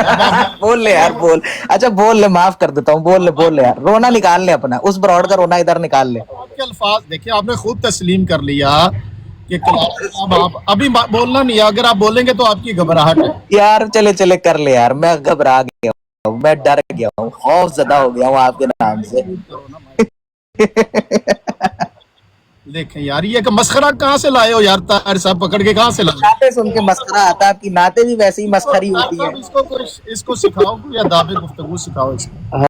بول لے یار, بول. اچھا بول لے, معاف کر دیتا ہوں, بول لے یار, رونا نکال لے اپنا, اس براڈ کا رونا ادھر نکال لے. آپ کے الفاظ دیکھیں, آپ نے خود تسلیم کر لیا کہ آپ ابھی بولنا نہیں ہے, اگر آپ بولیں گے تو آپ کی گھبراہٹ ہے. یار چلے کر لے یار, میں گھبرا گیا ہوں, میں ڈر گیا ہوں, خوف زدہ ہو گیا ہوں آپ کے نام سے. دیکھیں یار یہ کہ مسخرہ کہاں سے لائے ہو یار, طاہر صاحب پکڑ کے کہاں سے لائے؟ نعتیں سن کے مسخرہ آتا ہے, آپ کی نعتیں بھی ویسے ہی مسخری ہوتی ہیں. اس کو سکھاؤ یا دعوے گفتگو سکھاؤ اس کو.